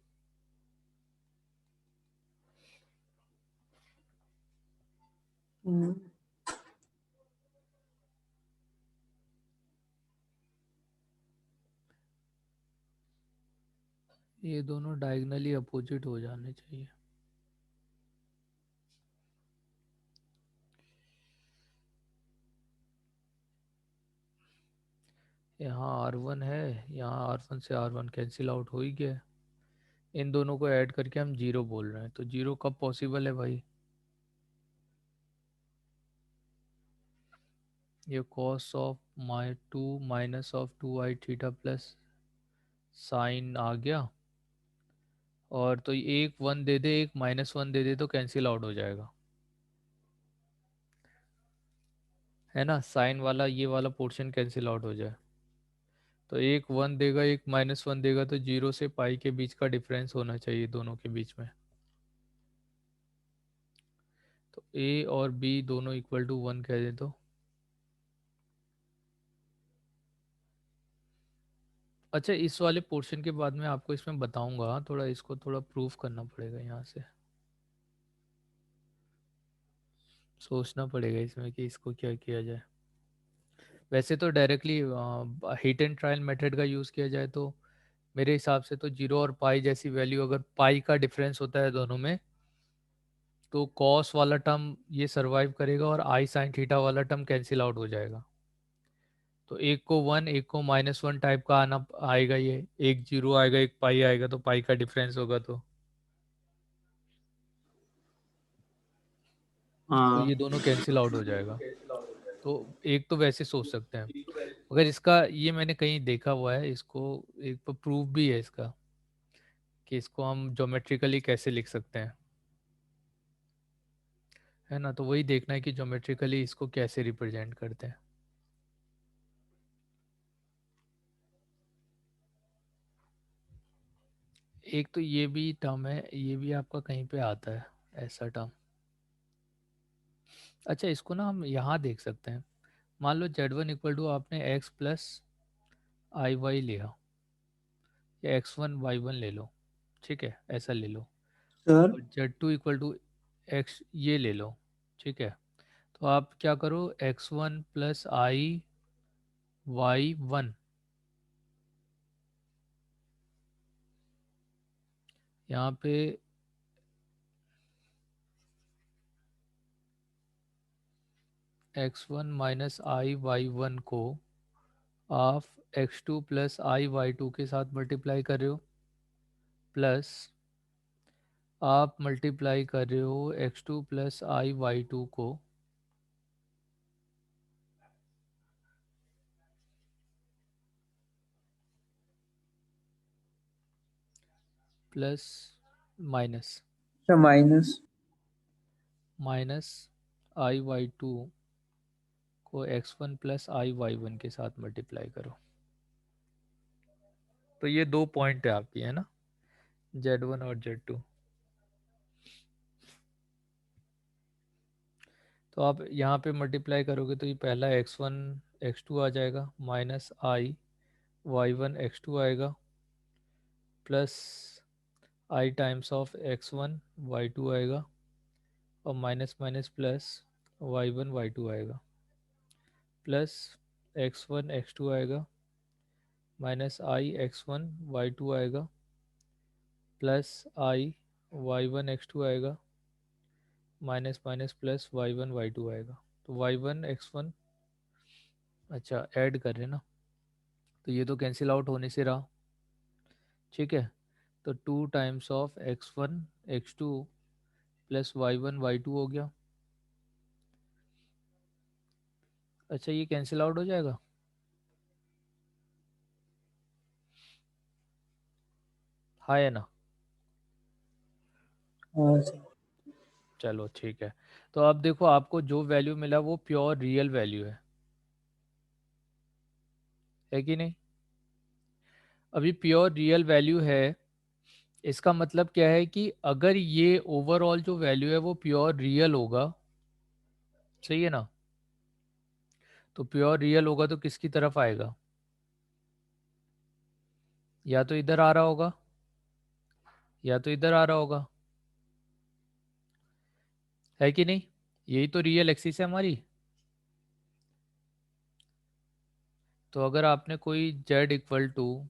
ये दोनों डायगनली अपोजिट हो जाने चाहिए। यहाँ R1 है, यहाँ R1 से R1 कैंसिल आउट हो ही गया है। इन दोनों को ऐड करके हम 0 बोल रहे हैं, तो 0 कब पॉसिबल है भाई? ये cos of my 2 minus of 2I θ plus sine आ गया, और तो एक 1 दे दे, एक -1 दे दे, तो कैंसिल आउट हो जाएगा, है ना। साइन वाला ये वाला पोर्शन कैंसिल आउट हो जाए, तो एक 1 देगा, एक -1 देगा, तो 0 से पाई के बीच का डिफरेंस होना चाहिए दोनों के बीच में। तो ए और बी दोनों इक्वल टू 1 कह दे तो। अच्छा, इस वाले पोर्शन के बाद में आपको इसमें बताऊंगा, थोड़ा इसको थोड़ा प्रूफ करना पड़ेगा, यहाँ से सोचना पड़ेगा इसमें कि इसको क्या किया जाए। वैसे तो directly heat and trial method का यूज़ किया जाए तो मेरे हिसाब से तो 0 और पाई जैसी वैल्यू, अगर पाई का डिफरेंस होता है दोनों में, तो कॉस वाला टर्म ये सरवाइव करेगा और आई साइन थीटा वाला टर्म कैंसिल आउट हो जाएगा। तो एक को 1, एक को -1 टाइप का आना आएगा, ये एक 0 आएगा, एक पाई आएगा, तो पाई का डिफरेंस होगा, तो हाँ। ये दोनों कैंसिल आउट हो जाएगा। तो एक तो वैसे सोच सकते हैं, अगर इसका ये मैंने कहीं देखा हुआ है, इसको एक तो प्रूफ भी है इसका, कि इसको हम ज्योमेट्रिकली कैसे लिख सकते हैं, है ना। तो वही देखना है कि ज्योमेट्रिकली इसको कैसे रिप्रेजेंट करते हैं। एक तो ये भी टर्म है, ये भी आपका कहीं पे आता है ऐसा टर्म। अच्छा, इसको ना हम यहाँ देख सकते हैं। मान लो Z1 इक्वल टू आपने x प्लस आई वाई लिया, या x1 y1 ले लो, ठीक है, ऐसा ले लो, सर। और Z2 इक्वल टू x ये ले लो, ठीक है। तो आप क्या करो, x1 प्लस I y1, यहाँ पे x1 माइनस I y1 को आप x2 प्लस I y2 के साथ मल्टीप्लाई कर रहे हो, प्लस आप मल्टीप्लाई कर रहे हो x2 प्लस I y2 को प्लस माइनस अच्छा, माइनस। माइनस I y2 को x1 प्लस I y1 के साथ मल्टीप्लाई करो। तो ये दो पॉइंट है आपकी, है ना, Z1 और Z2। तो आप यहाँ पे मल्टीप्लाई करोगे तो ये पहला x1 x2 आ जाएगा, माइनस आई y1 x2 आएगा, plus I times of x1 y2 आएगा, और minus minus plus y1 y2 आएगा, प्लस x1 x2 आएगा, माइनस आई x1 y2 आएगा, प्लस आई y1 x2 आएगा, minus minus plus y1 y2 आएगा। तो y1 x1, अच्छा ऐड कर रहे हैं ना, तो ये तो कैंसिल आउट होने से रहा, ठीक है। तो 2 times of x1 x2 plus y1 y2 हो गया। अच्छा ये कैंसिल आउट हो जाएगा, हाँ है ना। हाँ सर। चलो ठीक है। तो अब देखो आपको जो वैल्यू मिला वो प्योर रियल वैल्यू है कि नहीं। अभी प्योर रियल वैल्यू है, इसका मतलब क्या है कि अगर ये ओवरऑल जो वैल्यू है वो प्योर रियल होगा, सही है ना। तो प्योर रियल होगा तो किसकी तरफ आएगा, या तो इधर आ रहा होगा या तो इधर आ रहा होगा, है कि नहीं। यही तो रियल एक्सिस है हमारी। तो अगर आपने कोई z equal to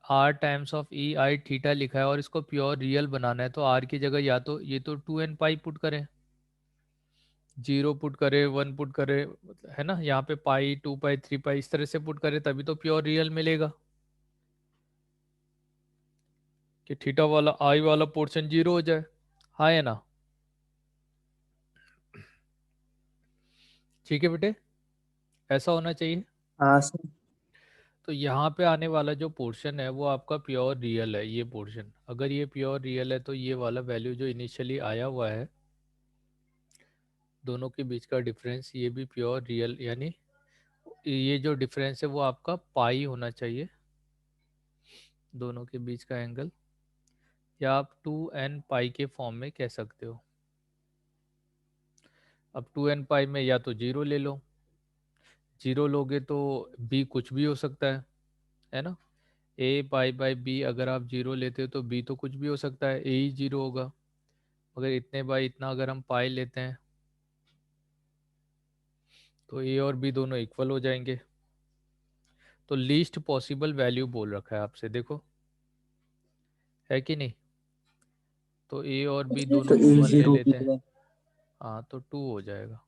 r times of e i theta लिखा है और इसको प्योर रियल बनाना है, तो आर की जगह या तो ये तो 2n पाई पुट करें, 0 पुट करे, 1 पुट करे, मतलब है ना, यहाँ पे पाई 2 पाई 3 पाई इस तरह से पुट करे, तभी तो प्योर रियल मिलेगा कि थीटा वाला आई वाला पोर्शन 0 हो जाए, हाँ है ना। ठीक है बेटे, ऐसा होना चाहिए। हाँ सर। तो यहाँ पे आने वाला जो पोर्शन है वो आपका प्योर रियल है, ये पोर्शन अगर ये प्योर रियल है तो ये वाला वैल्यू जो इनिशियली आया हुआ है, दोनों के बीच का डिफरेंस ये भी प्योर रियल, यानी ये जो डिफरेंस है वो आपका पाई होना चाहिए, दोनों के बीच का एंगल, या आप 2n पाई के फॉर्म में कह सकते हो। अब 2n पाई में या तो 0 ले लो, 0 लोगे तो b कुछ भी हो सकता है ना। a पाई बाई b अगर आप 0 लेते हो तो b तो कुछ भी हो सकता है, a ही 0 होगा। मगर इतने बाई इतना अगर हम पाई लेते हैं तो a और b दोनों इक्वल हो जाएंगे। तो लीस्ट पॉसिबल वैल्यू बोल रखा है आपसे, देखो है कि नहीं। तो a और b तो दोनों ए कॉमन ले जीरो लेते बी हैं, वन हाँ तो 2 हो जाएगा।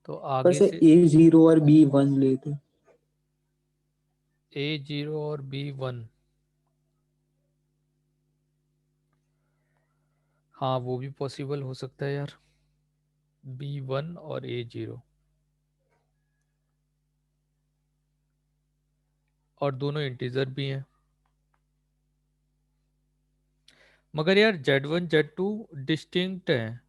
तो पर आगे से से ए जीरो और बी वन लेते। a0 और b1, हाँ वो भी पॉसिबल हो सकता है यार, b1 और a0, और दोनों इंटीजर भी हैं। मगर यार z1 z2 डिस्टिंक्ट हैं,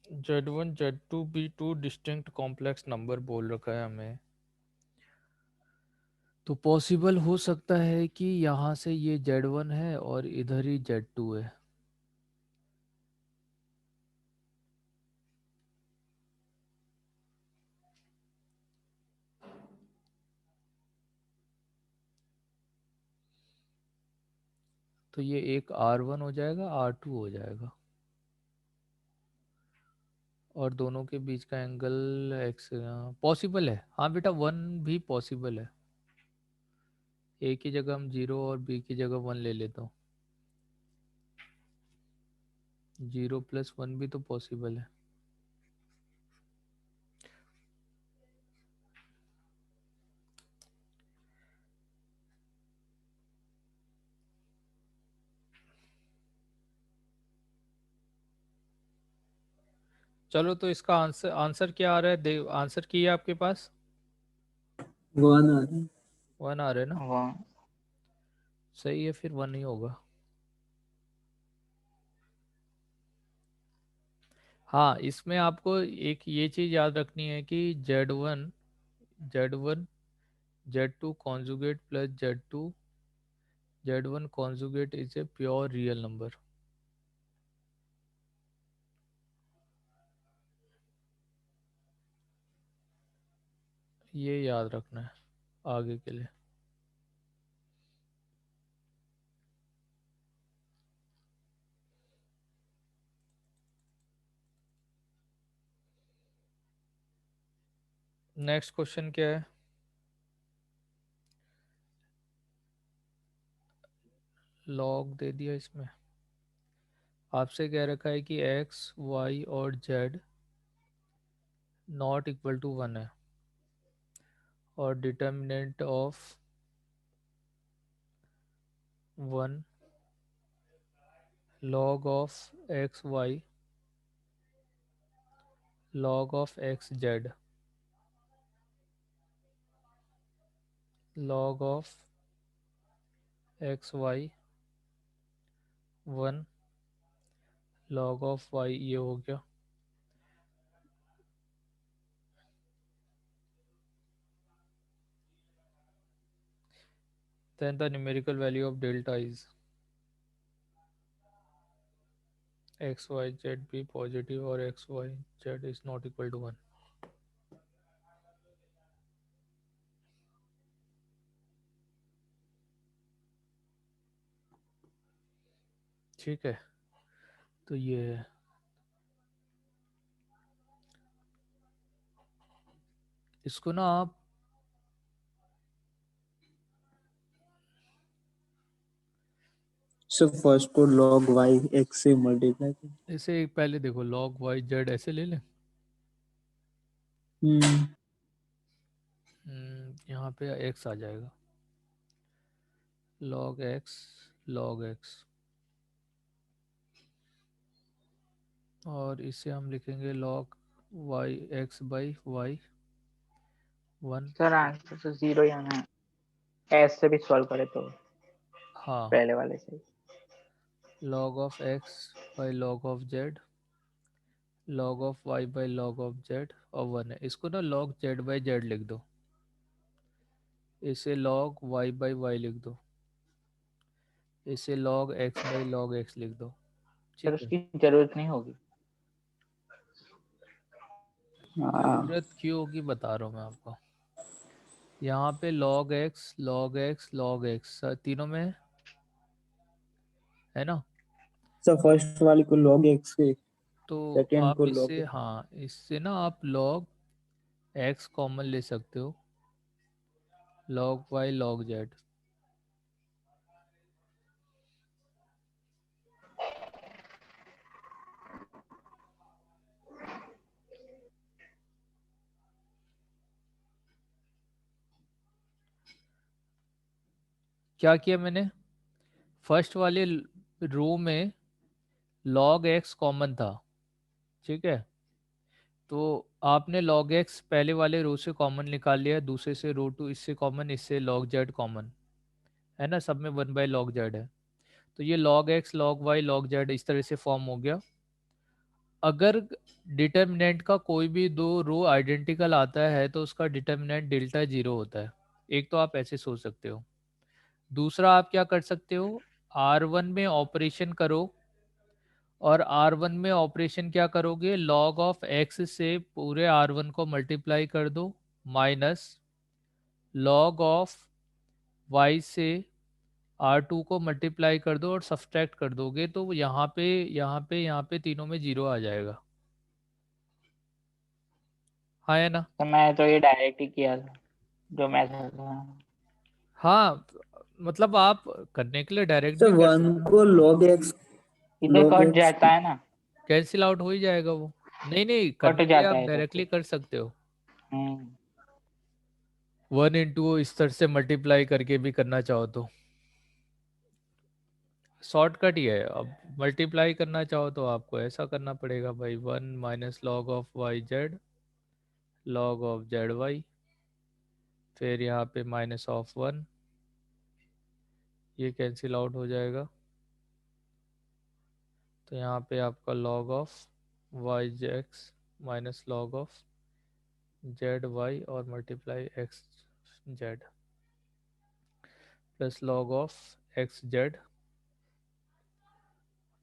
z1 z2 b2 distinct complex number बोल रखा है हमें। तो पॉसिबल हो सकता है कि यहाँ से ये z1 है और इधर ही z2 है। तो ये एक r1 हो जाएगा, r2 हो जाएगा, और दोनों के बीच का एंगल x पॉसिबल है, हाँ बेटा 1 भी पॉसिबल है। ए की जगह हम 0 और बी की जगह 1 ले लेता हूँ, 0 + 1 भी तो पॉसिबल है। चलो तो इसका आंसर आंसर क्या आ रहा है, दे आंसर की है आपके पास, वन आ रहा है। 1 आ रहा है ना। वहाँ सही है, फिर 1 ही होगा। हाँ इसमें आपको एक ये चीज़ याद रखनी है कि Z1 Z2 conjugate plus Z2 Z1 conjugate is a pure real number. ये याद रखना है आगे के लिए. नेक्स्ट क्वेश्चन क्या है? लॉग दे दिया इसमें. आपसे कह रखा है कि एक्स वाई और z not equal to one है और determinant of one log of x y log of x Z log of x y one log of y, ये हो गया. Then the numerical value of delta is x y z be positive or x y z is not equal to one. ठीक है, तो ये है. इसको ना आप सर फर्स्ट को log y x से मल्टीप्लाई कर. इसे पहले देखो log y z ऐसे ले लें. हम्म. यहाँ पे x आ जाएगा log x और इसे हम लिखेंगे log y x by y one. Sir answer तो 0 ही आना है, एस से भी सॉल्व करे तो हाँ, पहले वाले से. log of x by log of z log of y by log of z और वन है. इसको ना log z बाई z लिख दो. इसे log y बाई y लिख दो. इसे log x by log x लिख दो. सर ठीक है. उसकी जरूरत नहीं होगी. हाँ. जरूरत क्यों होगी बता रहा हूँ मैं आपको. यहाँ पे log x log x log x तीनों में है ना. सर फर्स्ट वाले को log x से, तो सेकेंड आप को log इससे, x. हाँ इससे ना आप log x कॉमन ले सकते हो. log y log z. क्या किया मैंने, फर्स्ट वाले रो में log x कॉमन था. ठीक है, तो आपने log x पहले वाले रो से कॉमन निकाल लिया, दूसरे से रो टू इससे कॉमन, इससे log z कॉमन है ना, सब में वन बाई log z है. तो ये log x log y log z इस तरह से फॉर्म हो गया. अगर डिटर्मिनेंट का कोई भी दो रो आइडेंटिकल आता है तो उसका डिटर्मिनेंट डेल्टा जीरो होता है. एक तो आप ऐसे सोच सकते हो. दूसरा आप क्या कर सकते हो, R1 में ऑपरेशन करो और R1 में ऑपरेशन क्या करोगे, log ऑफ x से पूरे R1 को मल्टीप्लाई कर दो माइनस log ऑफ y से R2 को मल्टीप्लाई कर दो और सब्सट्रैक्ट कर दोगे तो यहाँ पे तीनों में जीरो आ जाएगा. हाँ है ना. तो मैं तो ये डायरेक्ट ही किया था जो मैं था. हाँ, मतलब आप करने के लिए डायरेक्ट सर भी कर वन सकते हो. को log x, इधर log कट x. जाता है ना. कैंसिल आउट हो ही जाएगा वो. नहीं नहीं, कट करने के लिए जाता आप है सब डायरेक्टली कुछ. कर सकते हो. हम्म. वन इंटू इस तरह से मल्टीप्लाई करके भी करना चाहो तो शॉर्टकट ही है. अब मल्टीप्लाई करना चाहो तो आपको ऐसा करना पड़ेगा भाई, one minus log of Y Z log of Z Y, फिर यहाँ पे माइनस ऑफ वन, ये कैंसिल आउट हो जाएगा. तो यहाँ पे आपका log of Y X minus log of Z Y और multiply X Z. Plus log of X Z,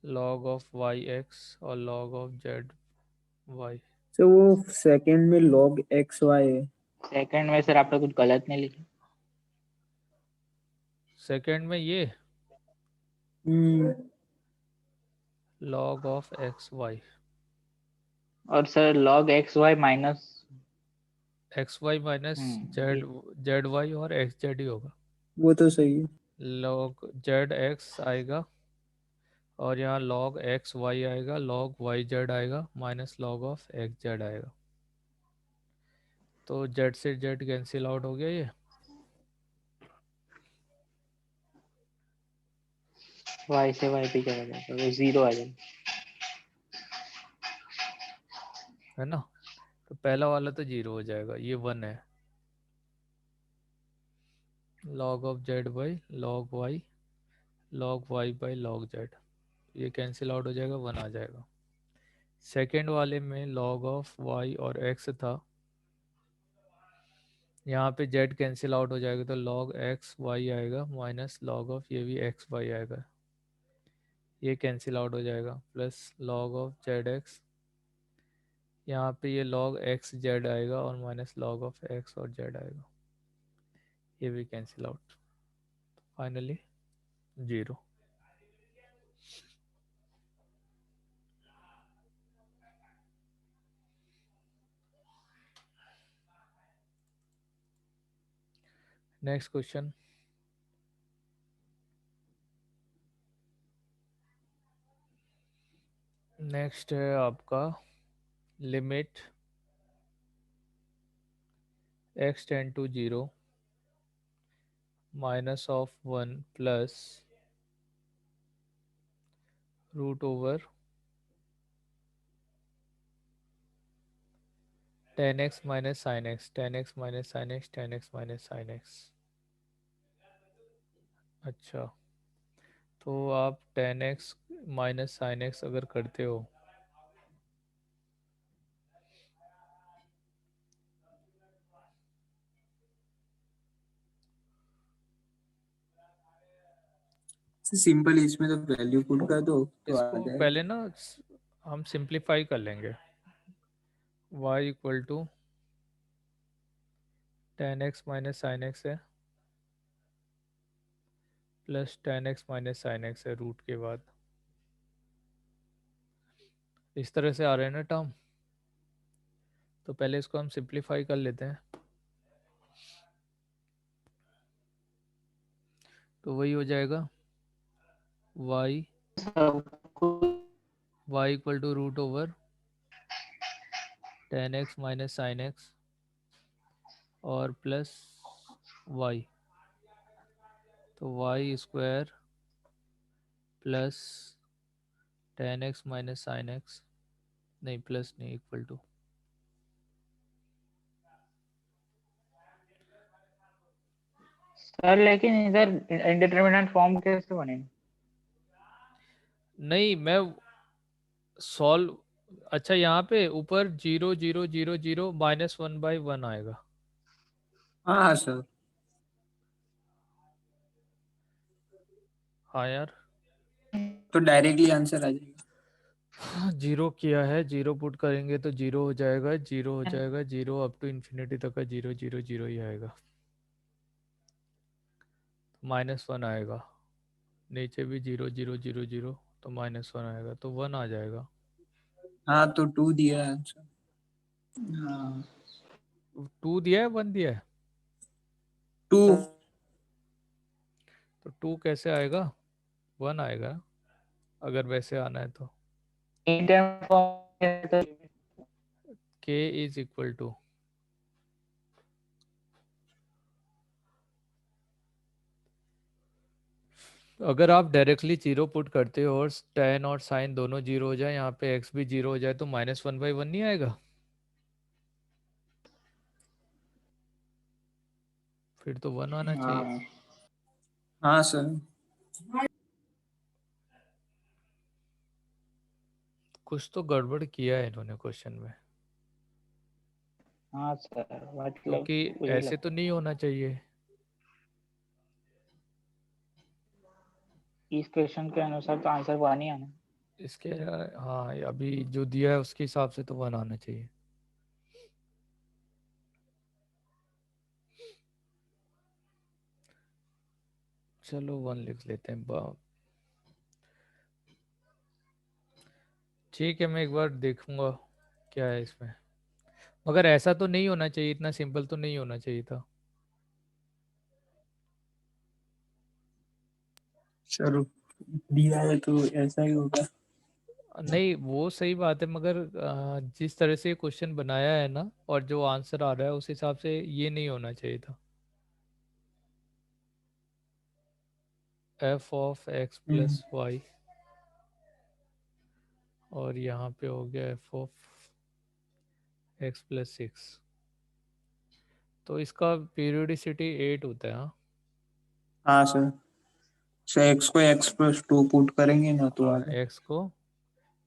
log of Y X और log ऑफ जेड वाई। तो वो सेकंड में log एक्स वाई है। सेकंड में सर आपने कुछ गलत नहीं लिखा। सेकंड में ये hmm log of x y, और sir log x y minus x y minus z, z Y और एक्स जेड ही होगा। वो तो सही है। log जेड एक्स आएगा और यहाँ log एक्स वाई आएगा, log वाई जेड आएगा minus log of X z आएगा। तो जेड से जेड कैंसिल आउट हो गया ये, वाई से वाई भी चला जाएगा, वो जीरो आ जाएगा। है ना। तो पहला वाला तो जीरो हो जाएगा, ये वन है। log of z by log y, log y by log z, ये कैंसिल आउट हो जाएगा, वन आ जाएगा। सेकेंड वाले में log ऑफ वाई और एक्स था, यहाँ पे जेड कैंसिल आउट हो जाएगा तो log एक्स वाई आएगा माइनस log ऑफ ये भी एक्स वाई आएगा, ये कैंसिल आउट हो जाएगा, plus log of z x, यहाँ पे ये log एक्स जेड आएगा और माइनस log ऑफ एक्स और जेड आएगा, ये भी cancel out, finally zero. Next question, next है आपका limit x tend to zero minus of one plus root over ten x minus sine x, ten x minus sine x, ten x minus sine x. अच्छा, तो आप ten x minus sine x अगर करते हो simple इसमें तो value put कर दो तो आ इसको जाएगा। पहले ना हम सिंप्लीफाई कर लेंगे, y equal to ten x minus sine X है plus ten x minus sine X है रूट के बाद, इस तरह से आ रहे हैं ना टर्म। तो पहले इसको हम सिंप्लीफाई कर लेते हैं, तो वही हो जाएगा y, y equal to root over ten x minus sine x और प्लस y, तो y square plus ten x minus sine x, नहीं प्लस नहीं, इक्वल टू, सर लेकिन इधर इंडिटरमिनेट फॉर्म कैसे बनेगा? नहीं मैं सॉल्व, अच्छा यहाँ पे ऊपर zero zero zero zero minus one by one आएगा। हाँ सर। हाँ यार, तो डायरेक्टली आंसर आ जाएगा। जीरो किया है, जीरो पुट करेंगे तो जीरो हो जाएगा, जीरो हो जाएगा, जीरो अप टू इन्फिनिटी तक का जीरो जीरो जीरो ही आएगा, माइनस वन आएगा, नीचे भी जीरो जीरो जीरो जीरो तो माइनस वन आएगा, तो वन आ जाएगा। हाँ तो टू दिया आंसर। हाँ टू दिया है वन दिया है, टू। तो टू कैसे आएगा, वन आएगा अगर वैसे आना है तो। Indeterminate form k is equal to, अगर आप डायरेक्टली जीरो पुट करते हो और tan और साइन दोनों जीरो हो जाए, यहाँ पे x भी जीरो हो जाए, तो माइनस वन बाई वन नहीं आएगा, फिर तो वन आना चाहिए। हाँ हाँ सर। कुछ तो गड़बड़ किया है इन्होंने क्वेश्चन में, हाँ सर मतलब क्योंकि मुझे ऐसे तो लगता नहीं होना चाहिए। इस क्वेश्चन के अनुसार तो आंसर 1 ही आना। इसके हाँ, अभी जो दिया है उसके हिसाब से तो 1 आना चाहिए। चलो 1 लिख लेते हैं। ठीक है, मैं एक बार देखूंगा क्या है इसमें। मगर ऐसा तो नहीं होना चाहिए, इतना सिंपल तो नहीं होना चाहिए था। चलो, दिया है तो ऐसा ही होगा। नहीं, वो सही बात है, मगर जिस तरह से क्वेश्चन बनाया है ना और जो आंसर आ रहा है उस हिसाब से ये नहीं होना चाहिए था। F of x hmm. Plus y, और यहाँ पे हो गया एफ ऑफ एक्स प्लस 6। तो इसका पीरियोडिसिटी 8 होता है। हाँ, हाँ सर। सर एक्स को x+2 पुट करेंगे ना तो हाँ, आगे एक्स को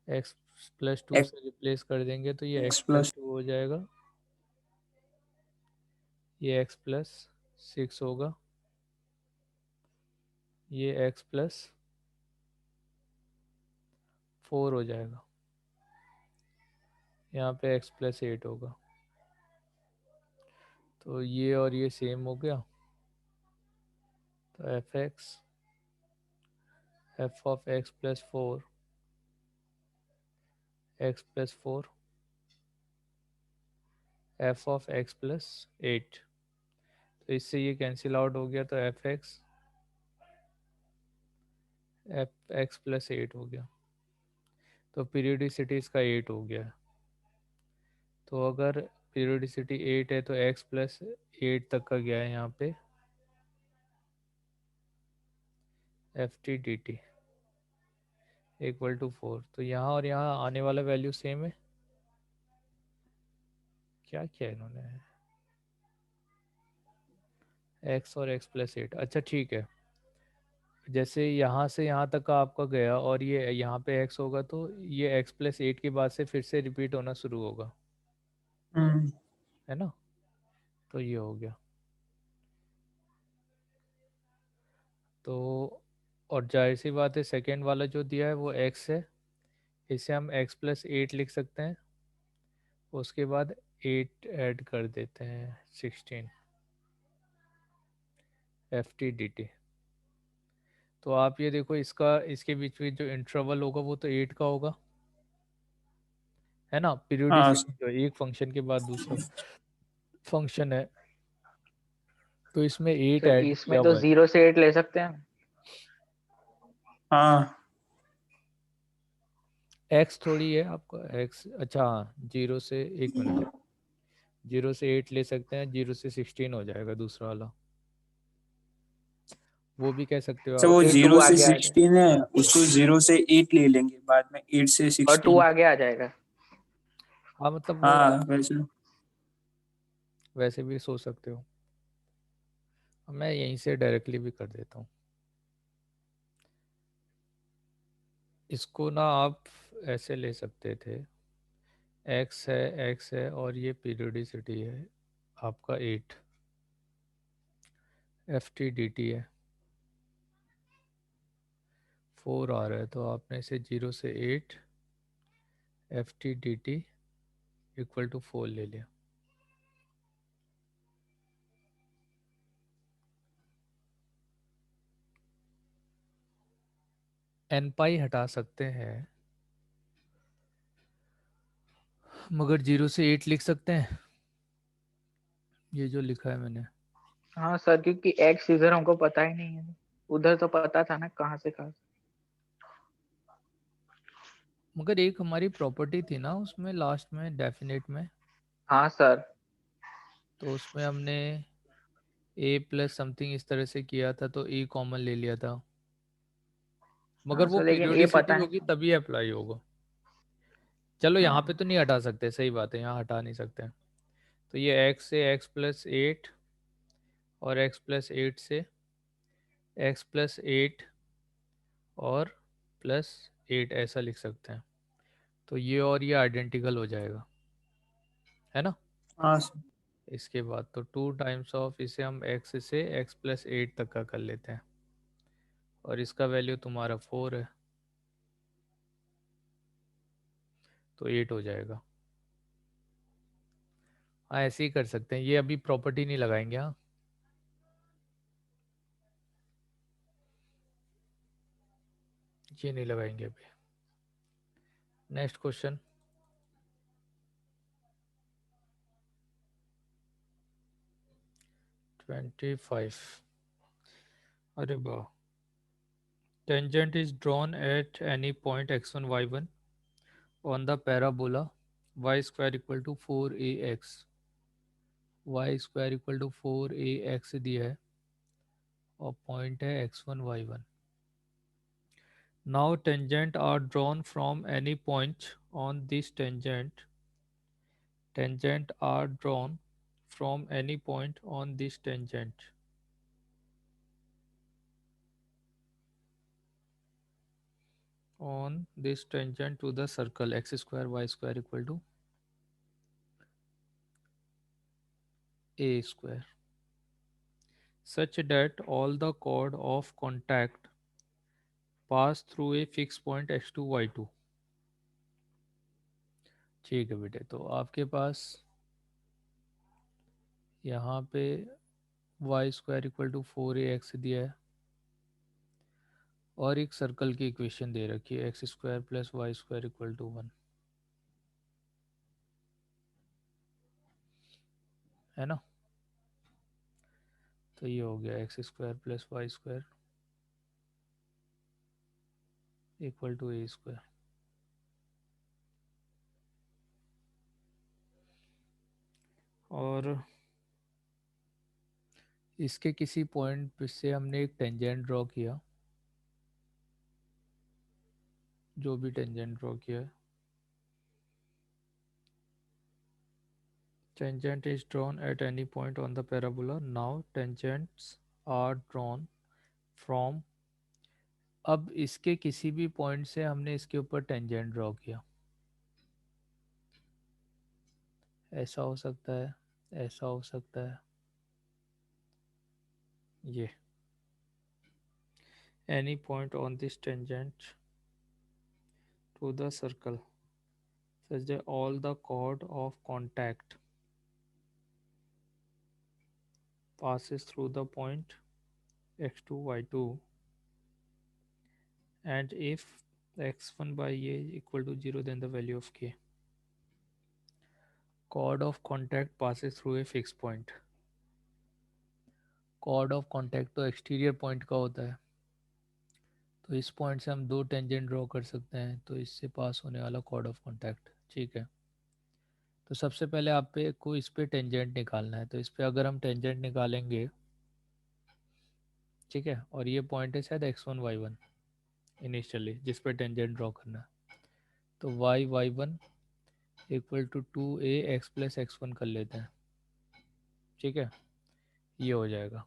एक्स प्लस 2 x से रिप्लेस कर देंगे तो ये एक्स एक्स प्लस प्लस 2 हो जाएगा, ये एक्स प्लस 6 होगा, ये एक्स प्लस 4 हो जाएगा, यहाँ पे एक्स प्लस 8 होगा। तो ये और ये सेम हो गया। तो F of x plus 4, x plus 4, F of x plus 8। तो इससे ये कैंसिल आउट हो गया, तो एफ एक्स प्लस 8 हो गया। तो पीरियोडिसिटी इसका 8 हो गया। तो अगर पीरियोडिसिटी 8 है तो एक्स प्लस 8 तक का गया है यहाँ पे, f t d t equal to 4। तो यहाँ और यहाँ आने वाला वैल्यू सेम है। क्या किया इन्होंने, एक्स और एक्स प्लस 8। अच्छा ठीक है, जैसे यहाँ से यहाँ तक का आपका गया और ये यहाँ पे x होगा तो ये x प्लस 8 के बाद से फिर से रिपीट होना शुरू होगा, हम्म। है ना। तो ये हो गया। तो और जाहिर सी बात है सेकेंड वाला जो दिया है वो x है, इसे हम x प्लस 8 लिख सकते हैं। उसके बाद 8 ऐड कर देते हैं, 16, एफ टी डी टी। तो आप ये देखो, इसका इसके बीच में जो इंटरवल होगा वो तो 8 का होगा, है ना। हाँ पीरियोडिसिटी सर। जो है, एक फंक्शन के बाद दूसरा फंक्शन है, तो इसमें 8 तो ऐड किया इसमें तो हुआ है। 0 से 8 ले सकते हैं। हाँ एक्स थोड़ी है आपका एक्स, अच्छा हाँ, 0 से 1 मिनट, 0 से 8 ले सकते हैं, 0 से 16 हो जाएगा दूसरा वाला, वो भी कह सकते हो सर, आप। वो फिर 2 जीरो से आगे आ जाए 16 है, उसको 0 से 8 ले लेंगे बाद में, 8 से और 2 16। आगे आ जाएगा। हाँ मतलब वो हाँ आप वैसे। वैसे भी सोच सकते हो, मैं यहीं से डायरेक्टली भी कर देता हूँ। इसको ना आप ऐसे ले सकते थे, एक्स है और ये पीरियोडिसिटी है आपका 8, एफ टी डी टी है 4 आ रहा है, तो आपने इसे 0 से 8 f t d t equal to 4 ले लिया। एन पाई हटा सकते हैं, मगर 0 से 8 लिख सकते हैं, ये जो लिखा है मैंने। हाँ सर, क्योंकि एक्स इधर हमको पता ही नहीं है, उधर तो पता था ना कहाँ से कहाँ। मगर एक हमारी प्रॉपर्टी थी ना उसमें लास्ट में डेफिनेट में, हाँ सर। तो उसमें हमने ए प्लस समथिंग इस तरह से किया था, तो ए कॉमन ले लिया था, मगर हाँ वो सर, लेकिन ये पीरियोडिसिटी पता होगी नहीं। तभी अप्लाई होगा। चलो यहाँ पे हाँ। तो नहीं हटा सकते, सही बात है, यहाँ हटा नहीं सकते। तो ये एक्स से एक्स प्लस 8 और एक्स प्लस 8 से एक्स प्लस 8 और प्लस 8 ऐसा लिख सकते हैं। तो ये और ये आइडेंटिकल हो जाएगा, है ना। हाँ सर। इसके बाद तो 2 टाइम्स ऑफ इसे हम एक्स से एक्स प्लस 8 तक का कर लेते हैं, और इसका वैल्यू तुम्हारा 4 है, तो 8 हो जाएगा। हाँ ऐसे ही कर सकते हैं, ये अभी प्रॉपर्टी नहीं लगाएंगे। हाँ ये नहीं लगाएंगे अभी। Next question, twenty five. अरे वाह। Tangent is drawn at any point x1 y1 on the parabola y square equal to 4ax, y square equal to 4ax दिया है और पॉइंट है x1 y1। Now tangent are drawn from any point on this tangent. Tangent are drawn from any point on this tangent. On this tangent to the circle x square y square equal to a square, such that all the chord of contact pass through a fixed point x2 y2। ठीक है बेटे, तो आपके पास यहाँ पे Y square equal to 4ax दिया है और एक सर्कल की इक्वेशन दे रखी है x square plus y square equal to 1, है ना। तो ये हो गया x square plus y square equal to a square. और इसके किसी पॉइंट से हमने एक टेंजेंट ड्रॉ किया, जो भी टेंजेंट ड्रॉ किया है, tangent is drawn at any point on the parabola. Now tangents are drawn from, अब इसके किसी भी पॉइंट से हमने इसके ऊपर टेंजेंट ड्रॉ किया, ऐसा हो सकता है, ऐसा हो सकता है, ये any point on this tangent to the circle such that all the chord of contact passes through the point x2 y2, and if x1 by a equal to 0 then the value of k, chord of contact passes through a fixed point। chord of contact तो exterior point का होता है, तो इस point से हम दो tangent draw कर सकते हैं, तो इससे पास होने वाला chord ऑफ कॉन्टैक्ट। ठीक है, तो सबसे पहले आप पे को इस पे टेंजेंट निकालना है, तो इस पे अगर हम टेंजेंट निकालेंगे, ठीक है, और ये पॉइंट है शायद x1 y1 इनिशियली जिस पे टेंजेंट ड्रॉ करना है, तो y1 equal to 2ax plus x1 कर लेते हैं। ठीक है, ये हो जाएगा,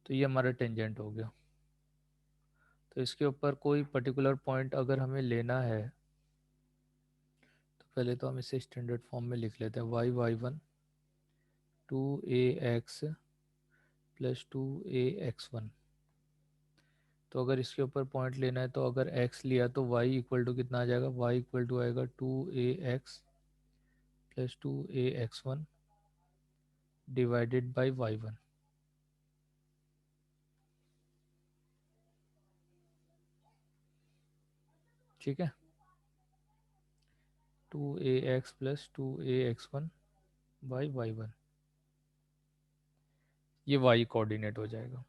तो ये हमारा टेंजेंट हो गया। तो इसके ऊपर कोई पर्टिकुलर पॉइंट अगर हमें लेना है, तो पहले तो हम इसे स्टैंडर्ड फॉर्म में लिख लेते हैं, y1 2ax प्लस 2ax1। तो अगर इसके ऊपर पॉइंट लेना है, तो अगर x लिया तो y इक्वल टू कितना आ जाएगा, y इक्वल टू आएगा 2ax plus 2ax1 divided by y1। ठीक है, 2ax plus 2ax1 by y1, ये y कोऑर्डिनेट हो जाएगा।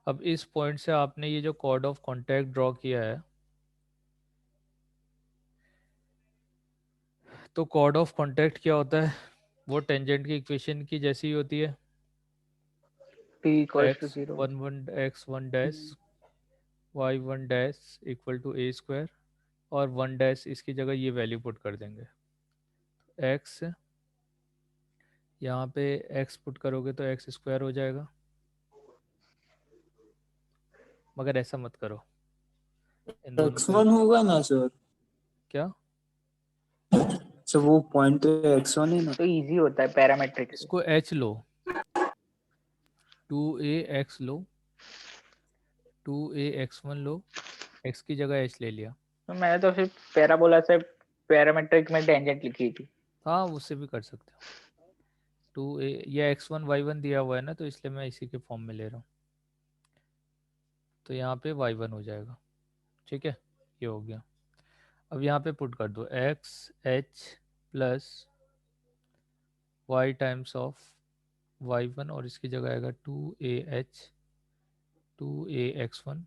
अब इस पॉइंट से आपने ये जो कॉर्ड ऑफ कॉन्टैक्ट ड्रॉ किया है, तो कॉर्ड ऑफ कॉन्टैक्ट क्या होता है, वो टेंजेंट की इक्वेशन की जैसी ही होती है, t equals to x 0। One one x1 dash y1 dash equal to a square, और 1 डैश इसकी जगह ये वैल्यू पुट कर देंगे। x यहाँ पे x पुट करोगे तो x स्क्वायर हो जाएगा, मगर ऐसा मत करो, इन दोनों का x1 होगा ना सर? क्या, सर वो पॉइंट तो x1 है ना? तो इजी होता है पैरामेट्रिक से। इसको h लो, 2ax लो, 2ax1 लो, x की जगह h ले लिया। तो मैंने तो सिर्फ पैराबोला से पैरामेट्रिक में टेंजेंट लिखी थी। हाँ उससे भी कर सकते हो। 2a, ये x1 y1 दिया हुआ है ना, तो इसलिए मैं इसी के फॉर्म में ले रहा हूँ। तो यहाँ पे y1 हो जाएगा। ठीक है, ये हो गया। अब यहाँ पे पुट कर दो x h plus y times of y1, और इसकी जगह आएगा 2ah 2ax1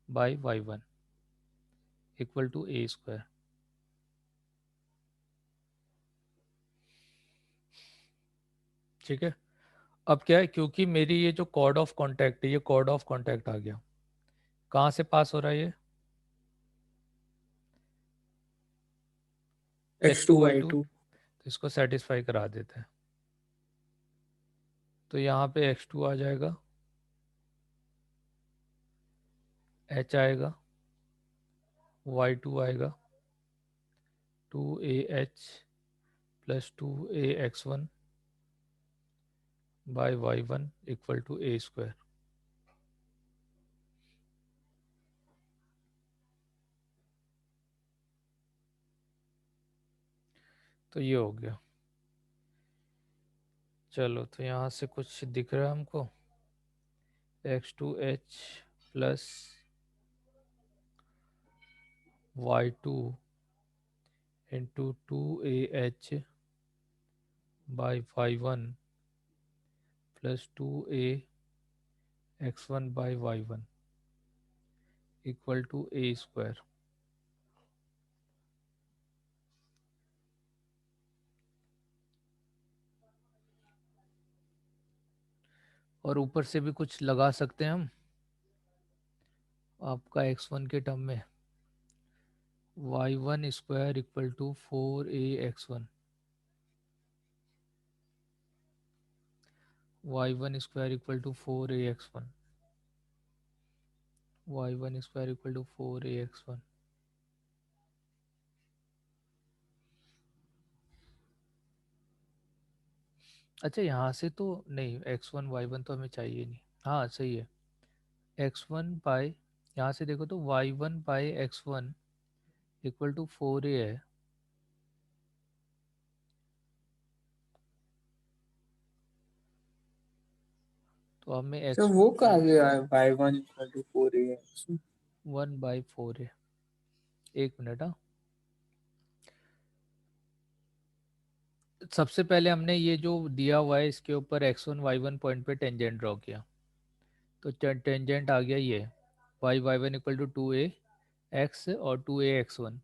by y1 equal to a square. ठीक है, अब क्या है, क्योंकि मेरी ये जो कॉर्ड ऑफ कॉन्टैक्ट है, ये कॉर्ड ऑफ कॉन्टैक्ट आ गया। कहाँ से पास हो रहा है ये? x2 x2y2, y2। तो इसको सेटिस्फाई करा देते हैं। तो यहाँ पे x2 आ जाएगा, h आएगा, y2 आएगा 2ah plus 2ax1 by y1 equal to a square. तो ये हो गया। चलो, तो यहाँ से कुछ दिख रहा है हमको, x2h plus y2 into 2ah by y1 plus 2ax1 by y1 equal to a square. और ऊपर से भी कुछ लगा सकते हैं हम, आपका x1 के टर्म में y1 square equal to 4ax1, y1 square equal to 4ax1, y1 square equal to 4ax1। अच्छा, यहाँ से तो नहीं, x1 y1 तो हमें चाहिए नहीं। हाँ सही है, x1 पाई, यहाँ से देखो तो y1 pi x1 equal to 4a है। तो हमें सर वो x2 कहाँ गया है y1 equal to 4a। 1/4a। एक मिनट, हाँ। सबसे पहले हमने ये जो दिया हुआ है इसके ऊपर x1 y1 पॉइंट पे टेंजेंट ड्रॉ किया, तो टेंजेंट आ गया ये y1 equal to 2a x और 2a x1।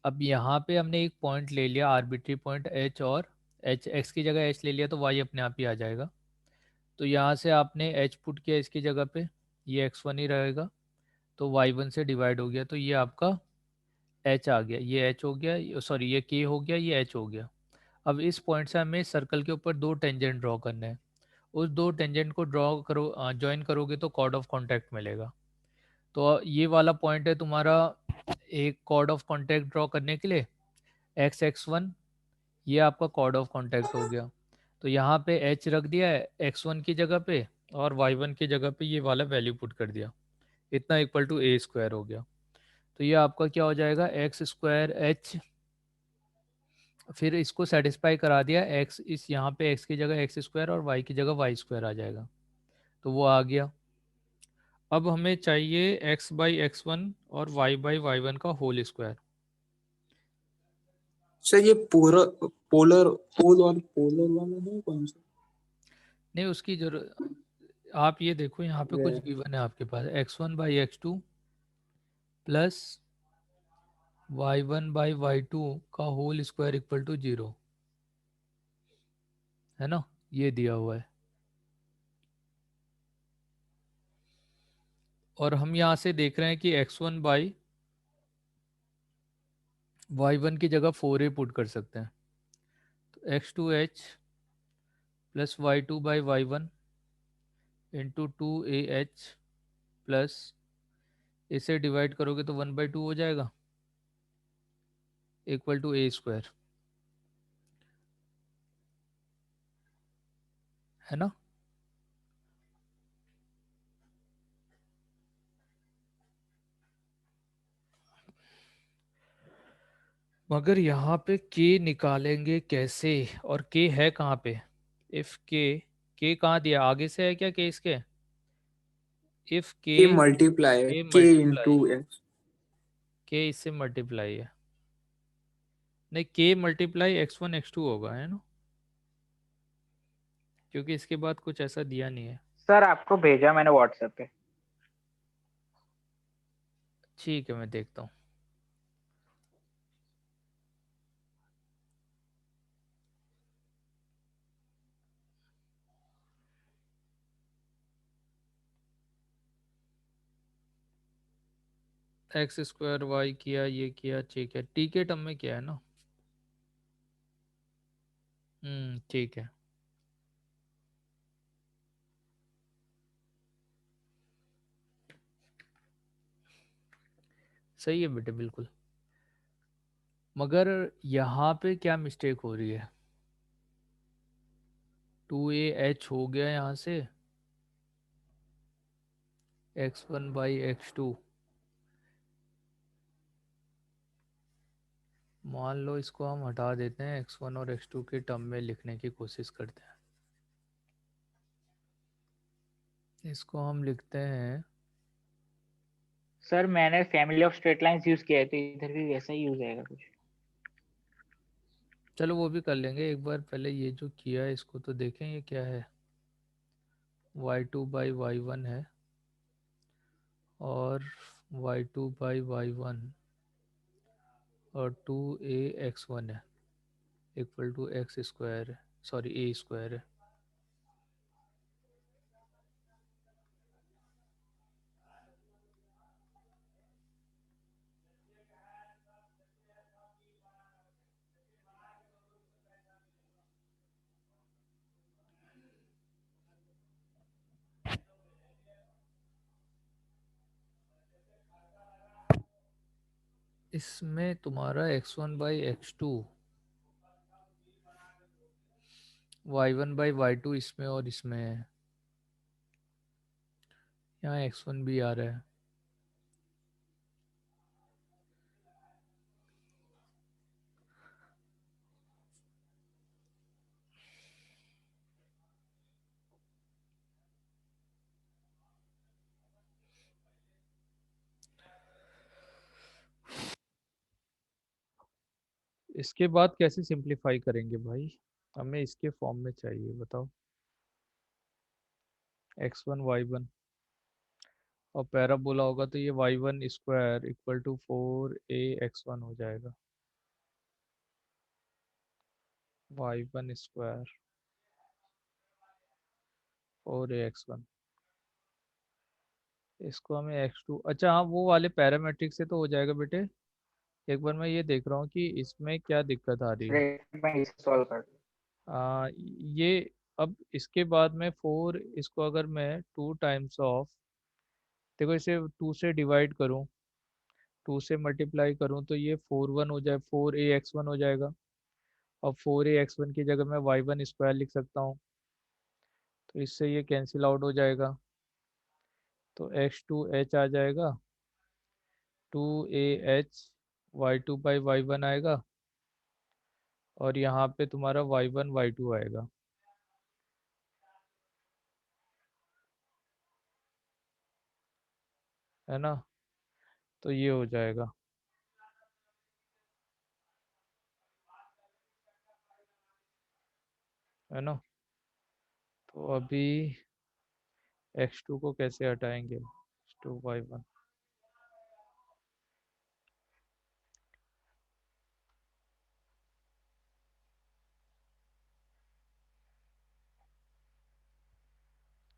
अब यहाँ पे हमने एक पॉइंट ले लिया, आर्बिट्री पॉइंट h, और h x की जगह h ले लिया, तो y अपने आप ही आ जाएगा। तो यहाँ से आपने h पुट किया इसकी जगह पे, ये x1 ही रहेगा, तो y1 से डिवाइड हो गया, तो ये आपका h आ गया, ये h हो गया, सॉरी ये k हो गया, ये h हो गया। अब इस पॉइंट से हमें सर्कल के ऊपर दो टेंजेंट ड्रॉ करने हैं। उस दो टेंजेंट को ड्रॉ करो, ज्वाइन करोगे तो कॉर्ड ऑफ कॉन्टैक्ट मिलेगा। तो ये वाला पॉइंट है तुम्हारा एक कॉर्ड ऑफ कॉन्टैक्ट ड्रॉ करने के लिए, x1, ये आपका कॉर्ड ऑफ कॉन्टैक्ट हो गया। तो यहाँ पे h रख दिया है x1 की जगह पे, और y1 की जगह पे ये वाला वैल्यू पुट कर दिया, इतना इक्वल टू a स्क्वायर हो गया। तो ये आपका क्या हो जाएगा, एक्स स्क्वायर h, फिर इसको सेटिस्फाई करा दिया, x इस यहाँ पे x की जगह एक्स स्क्वायर और y की जगह वाई स्क्वायर आ जाएगा, तो वो आ गया। अब हमें चाहिए x/x1 और y/y1 का होल स्क्वायर। सर ये पूरा पोलर पोल और पोलर वाला नहीं कौन सा? नहीं उसकी जरूरत, आप ये देखो यहाँ पे कुछ ये गिवन है आपके पास, x1/x2 प्लस y1/y2 का होल स्क्वायर इक्वल टू 0, है ना, ये दिया हुआ है। और हम यहाँ से देख रहे हैं कि x1/y1 की जगह 4a पुट कर सकते हैं, तो x2h plus y2/y1 into 2ah plus, इसे डिवाइड करोगे तो 1/2 हो जाएगा, इक्वल टू a स्क्वायर, है ना। मगर यहाँ पे के निकालेंगे कैसे, और के है कहाँ पे? इफ के कहाँ दिया, आगे से है क्या के इसके? इफ के के मल्टीप्लाई है, के के मल्टीप्लाई, इंटू एक्स। के इससे मल्टीप्लाई है, नहीं के मल्टीप्लाई x1 x2 होगा, है ना, क्योंकि इसके बाद कुछ ऐसा दिया नहीं है। सर आपको भेजा मैंने व्हाट्सएप पे। ठीक है, मैं देखता हूँ। एक्स स्क्वायर वाई किया, ये किया, ठीक है, टी के टर्म में क्या है ना। ठीक है। सही है बेटे, बिल्कुल। मगर यहाँ पे क्या मिस्टेक हो रही है, 2a h हो गया यहाँ से, x1/x2। मान लो इसको हम हटा देते हैं, x1 और x2 के टर्म में लिखने की कोशिश करते हैं। इसको हम लिखते हैं, सर मैंने family of straight lines use किया है, तो इधर भी वैसा ही यूज आएगा कुछ। चलो वो भी कर लेंगे एक बार, पहले ये जो किया है इसको तो देखें, ये क्या है, y2/y1 है, और y2/y1 और 2a x1 है, इक्वल टू एक्स स्क्वायर है, सॉरी ए स्क्वायर है। इसमें तुम्हारा x1/x2, y1/y2 इसमें और इसमें है, यहाँ x1 भी आ रहा है। इसके बाद कैसे सिंप्लीफाई करेंगे भाई, हमें इसके फॉर्म में चाहिए, बताओ। x1 y1, और पैराबोला होगा तो ये y1 square equal to 4a x1 हो जाएगा, y1 स्क्वायर 4a x1। इसको हमें x2, अच्छा हाँ वो वाले पैरामीट्रिक से तो हो जाएगा बेटे। एक बार मैं ये देख रहा हूँ कि इसमें क्या दिक्कत आ रही है। मैं इसे सॉल्व कर दूं। ये अब इसके बाद में 4, इसको अगर मैं 2 टाइम्स ऑफ, देखो इसे 2 से डिवाइड करूँ, 2 से मल्टीप्लाई करूँ तो ये 4 1 हो जाए, 4a x1 हो जाएगा। अब 4a x1 की जगह मैं y1 स्क्वायर लिख सकता हूँ, तो इससे ये कैंसिल आउट हो जाएगा, तो x2h आ जाएगा, 2a h y2/y1 आएगा, और यहाँ पे तुम्हारा y1 y2 आएगा, है ना, तो ये हो जाएगा, है ना। तो अभी x2 को कैसे हटाएंगे, x2/y1,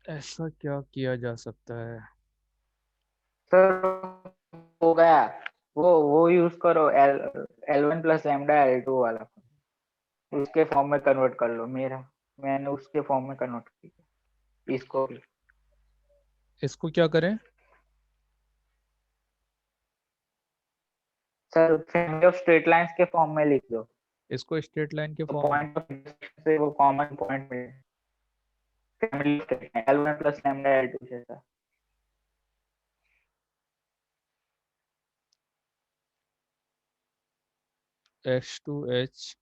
ऐसा क्या किया जा सकता है। सर हो गया, वो यूज करो, L1 प्लस लैम्डा L2 वाला, उसके फॉर्म में कन्वर्ट कर लो। मैंने उसके फॉर्म में कन्वर्ट किया इसको भी। इसको क्या करें, sir family of straight lines के फॉर्म में लिख दो, इसको स्ट्रेट लाइन के तो फॉर्म में। पॉइंट ऑफ से वो कॉमन पॉइंट मिले। Family L1 plus lambda L2 जैसा। x2h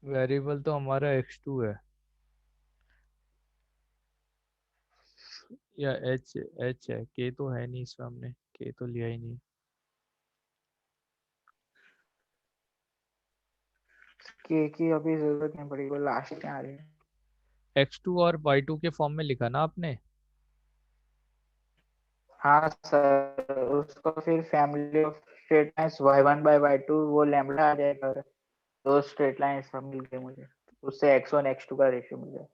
वेरिएबल तो हमारा x2 है या h h है, k तो है नहीं इसमें, हमने k तो लिया ही नहीं। के की अभी जरूरत नहीं पड़ेगी, वो लास्ट में आ रही है। x2 और y2 के फॉर्म में लिखा ना आपने? हाँ सर, उसको फिर family of straight lines y1/y2 वो लैम्बडा आ जाएगा। दो स्ट्रेट लाइन सब मिल गए मुझे, उससे x1 x2 का रेशियो मिल जाए।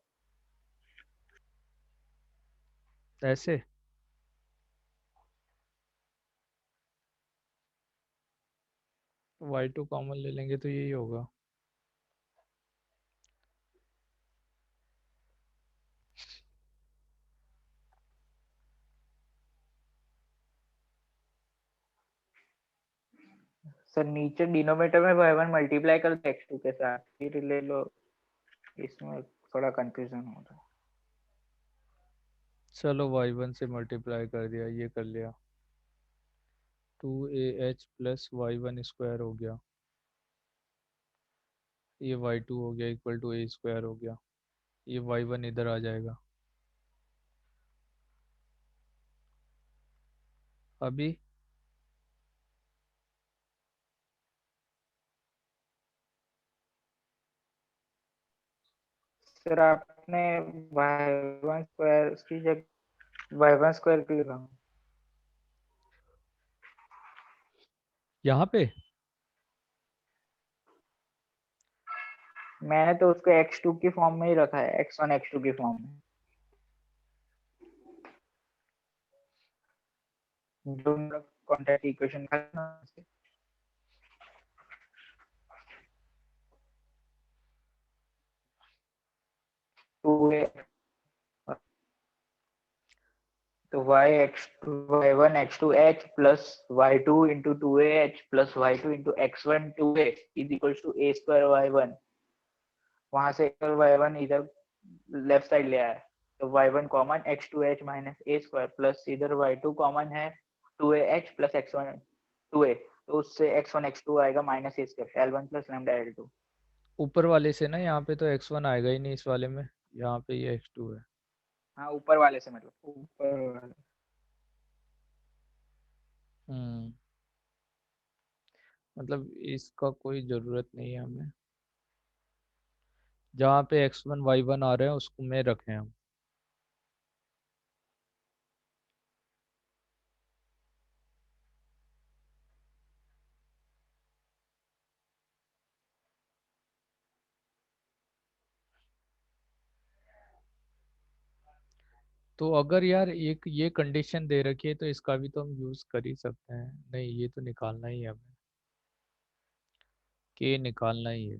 ऐसे y2 कॉमन ले लेंगे तो यही होगा। सर नीचे डिनोमिनेटर में y1 मल्टीप्लाई कर दो x2 के साथ, फिर ले लो। इसमें थोड़ा कंफ्यूजन हो रहा है। चलो y1 से मल्टीप्लाई कर दिया, ये कर लिया, 2ah प्लस y1 स्क्वायर हो गया, ये y2 हो गया इक्वल टू a स्क्वायर हो गया, ये y1 इधर आ जाएगा। अभी सर आपने y1 स्क्वायर की जगह y1 स्क्वायर क्यों लिखा? यहाँ पे मैंने तो उसको x2 की फॉर्म में ही रखा है, x1 x2 की फॉर्म में, जो कॉन्टेक्ट इक्वेशन का है ना। 2a तो y1 x2 h plus y2 into 2a h plus y2 into x1 2a is equal to a square y1। वहां से y1 इधर लेफ्ट साइड ले आया, तो y1 common x2h minus a square plus इधर y2 कॉमन है 2ah plus x1 2a, तो उससे x1 x2 आएगा minus a square l1 plus lambda l2। ऊपर वाले से ना, यहाँ पे तो x1 आएगा ही नहीं इस वाले में, यहाँ पे ये x2 है। हाँ ऊपर वाले से, मतलब ऊपर वाले। हम्म, मतलब इसका कोई ज़रूरत नहीं है हमें, जहाँ पे x1 y1 आ रहे हैं उसको में रखें हम। तो अगर यार एक ये कंडीशन दे रखी है तो इसका भी तो हम यूज़ कर ही सकते हैं। नहीं, ये तो निकालना ही है हमें, के निकालना ही है,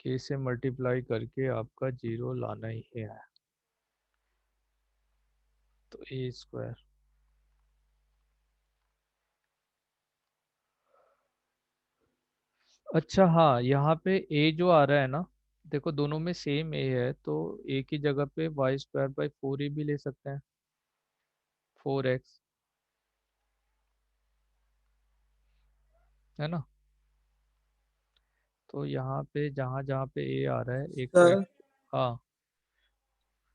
के से मल्टीप्लाई करके आपका जीरो लाना ही है, तो ए स्क्वायर। अच्छा हाँ, यहाँ पे ए जो आ रहा है ना, देखो दोनों में सेम ए है, तो ए की जगह पे वाई स्क्वायर बाई फोर ए भी ले सकते हैं, 4x, है ना। तो यहाँ पे जहाँ जहाँ पे ए आ रहा है एक तो सर हाँ,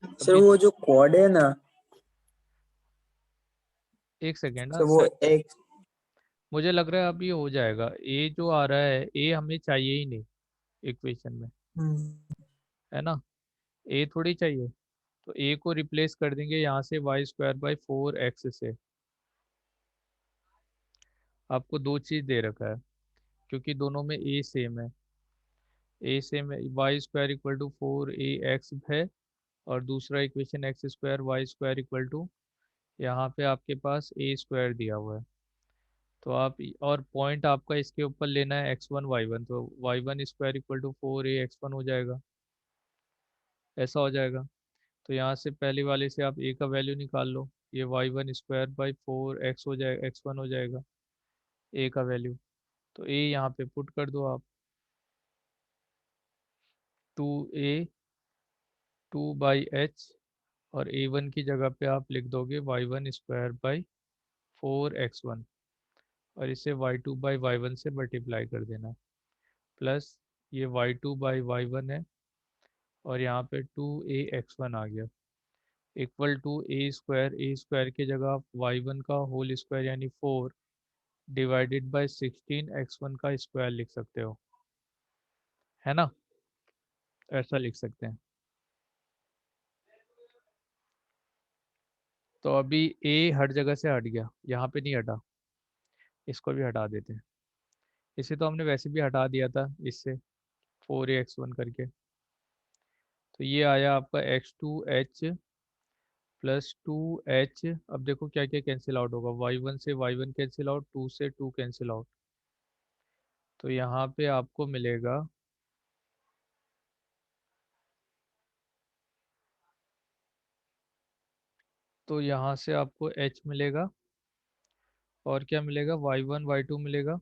सर अभी वो जो कोड है ना, एक सेकेंड सर ना वो एक मुझे लग रहा है अब ये हो जाएगा, ए जो आ रहा है ए हमें चाहिए ही नहीं इक्वेशन में, है ना, ए थोड़ी चाहिए। तो ए को रिप्लेस कर देंगे यहाँ से y square by four x से। आपको दो चीज़ दे रखा है, क्योंकि दोनों में ए सेम है, ए सेम है, y square equal to four a x है, और दूसरा equation x square y square equal to, यहाँ पे आपके पास ए स्क्वायर दिया हुआ है। तो आप और पॉइंट आपका इसके ऊपर लेना है x1 y1, तो y1 square equal to four a x one हो जाएगा, ऐसा हो जाएगा। तो यहाँ से पहले वाले से आप ए का वैल्यू निकाल लो, ये y1 square by four x हो जाएगा, x1 हो जाएगा ए का वैल्यू। तो ए यहाँ पे पुट कर दो आप, 2a 2/h, और a1 की जगह पे आप लिख दोगे y1 square by four x one. और इसे y2 बाई y1 से मल्टीप्लाई कर देना, प्लस ये y2 बाई y1 है और यहाँ पे 2ax1 आ गया इक्वल टू ए स्क्वायर की जगह आप y1 का होल स्क्वायर यानी 4 डिवाइडेड बाई 16 x1 का स्क्वायर लिख सकते हो, है ना, ऐसा लिख सकते हैं। तो अभी a हर जगह से हट गया, यहाँ पे नहीं हटा, इसको भी हटा देते हैं। इसे तो हमने वैसे भी हटा दिया था इससे 4ax1 करके, तो ये आया आपका x2h प्लस 2h। अब देखो क्या क्या कैंसिल आउट होगा, y1 से y1 कैंसिल आउट, 2 से 2 कैंसिल आउट, तो यहाँ पे आपको मिलेगा तो यहाँ से आपको h मिलेगा और क्या मिलेगा, y1 y2 मिलेगा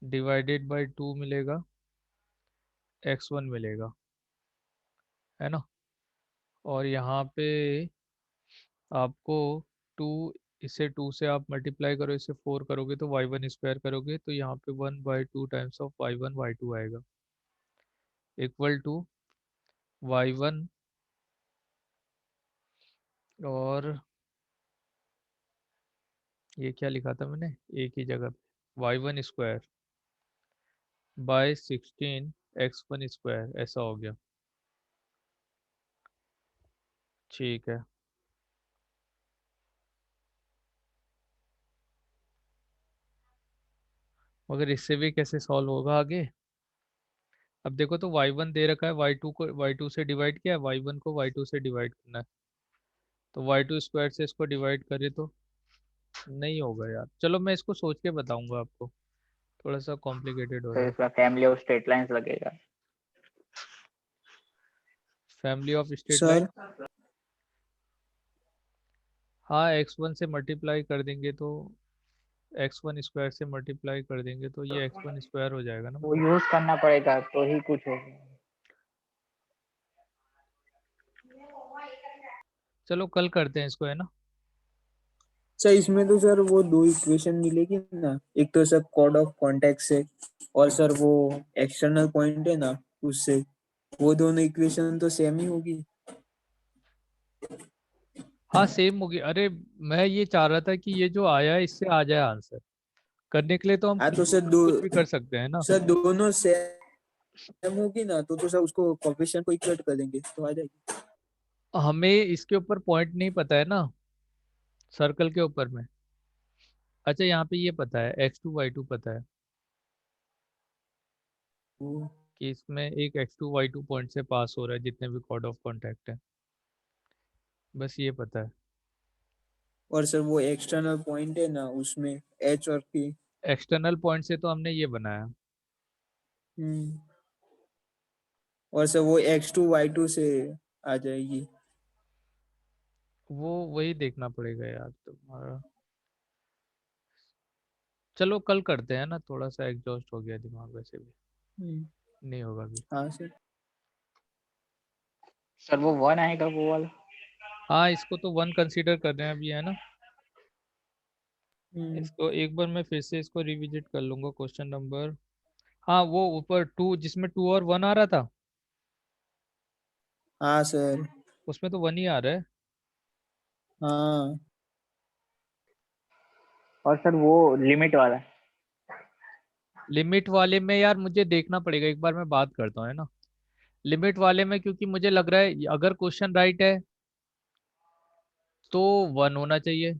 डिवाइडेड बाई 2 मिलेगा, x1 मिलेगा, है ना। और यहाँ पे आपको 2, इसे 2 से आप मल्टीप्लाई करो, इसे 4 करोगे तो y1 स्क्वायर करोगे तो यहाँ पे 1/2 टाइम्स ऑफ y1 y2 आएगा इक्वल टू y1 और ये क्या लिखा था मैंने एक ही जगह पे, y1 square by 16 x1 square, ऐसा हो गया। ठीक है, मगर इससे भी कैसे सॉल्व होगा आगे। अब देखो तो y1 दे रखा है, y2 को y2 से डिवाइड किया है, y1 को y2 से डिवाइड करना है, तो y2 स्क्वायर से इसको डिवाइड करे तो नहीं होगा यार। चलो मैं इसको सोच के बताऊंगा आपको, थोड़ा सा कॉम्प्लिकेटेड हो तो रहा है। इसका फैमिली ऑफ स्ट्रेट लाइंस लगेगा। Family of straight line, sir हाँ x1 से मल्टीप्लाई कर देंगे तो x1 स्क्वायर से मल्टीप्लाई कर देंगे तो ये x1 स्क्वायर हो जाएगा ना वो मतलब। यूज करना पड़ेगा तो ही कुछ होगा। चलो कल करते हैं इसको, है ना। सर इसमें तो सर वो दो इक्वेशन मिलेगी ना, एक तो सर कोड ऑफ कॉन्टेक्ट से और सर वो एक्सटर्नल पॉइंट है ना उससे, वो दोनों इक्वेशन तो सेम ही होगी। हाँ सेम होगी। अरे मैं ये चाह रहा था कि ये जो आया है इससे आ जाए आंसर, करने के लिए तो हम हाँ तो सर कुछ भी कर सकते हैं ना। दोनों सेम होगी ना, तो सर उसको कोफिशिएंट को इक्वेट कर देंगे तो आ जाएगी। हमें इसके ऊपर पॉइंट नहीं पता है ना, सर्कल के ऊपर में। अच्छा यहाँ पे ये पता है x2 y2 पता है वो- कि इसमें एक x2 y2 पॉइंट से पास हो रहा है जितने भी कॉर्ड ऑफ कॉन्टैक्ट है, बस ये पता है। और सर वो एक्सटर्नल पॉइंट है ना उसमें एच और पी। एक्सटर्नल पॉइंट से तो हमने ये बनाया। और सर वो x2 y2 से आ जाएगी। वो वही देखना पड़ेगा यार तुम्हारा। चलो कल करते हैं ना, थोड़ा सा एग्जॉस्ट हो गया दिमाग वैसे भी, हम्म, नहीं होगा अभी। हाँ सर। सर वो 1 आएगा वो वाला। हाँ इसको तो 1 कंसीडर कर रहे हैं अभी, है ना। हम्म, इसको एक बार मैं फिर से इसको रिविजिट कर लूंगा, क्वेश्चन नंबर, हाँ वो ऊपर 2 जिसमें 2 और 1 आ रहा था, हाँ सर। उसमें तो 1 ही आ रहा है। हाँ और सर वो लिमिट वाला। लिमिट वाले में यार मुझे देखना पड़ेगा, एक बार मैं बात करता हूँ, है ना। लिमिट वाले में क्योंकि मुझे लग रहा है अगर क्वेश्चन राइट है तो 1 होना चाहिए,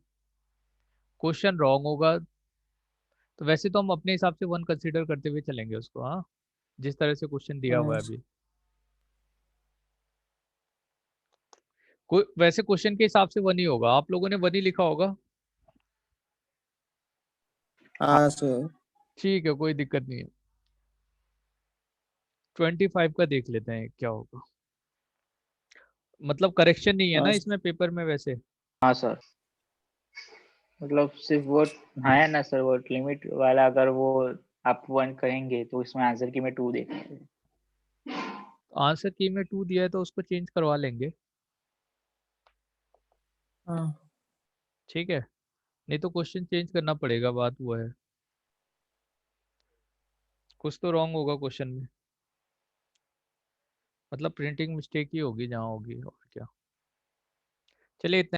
क्वेश्चन रॉन्ग होगा तो वैसे तो हम अपने हिसाब से 1 कंसीडर करते हुए चलेंगे उसको, हाँ जिस तरह से क्वेश्चन दिया हुआ हाँ है अभी। वैसे क्वेश्चन के हिसाब से 1 ही होगा, आप लोगों ने 1 ही लिखा होगा। हाँ सर। ठीक है कोई दिक्कत नहीं है, 25 का देख लेते हैं क्या होगा। मतलब करेक्शन नहीं है ना हाँ इसमें पेपर में वैसे। हाँ सर, मतलब सिर्फ वो है ना सर, वो लिमिट वाला अगर वो आप 1 करेंगे तो इसमें आंसर की मैं 2 देखेंगे। आंसर की में 2 दिया है तो उसको चेंज करवा लेंगे, हाँ ठीक है। नहीं तो क्वेश्चन चेंज करना पड़ेगा, बात वो है। कुछ तो रॉन्ग होगा क्वेश्चन में, मतलब प्रिंटिंग मिस्टेक ही होगी जहाँ होगी, और क्या। चलिए इतना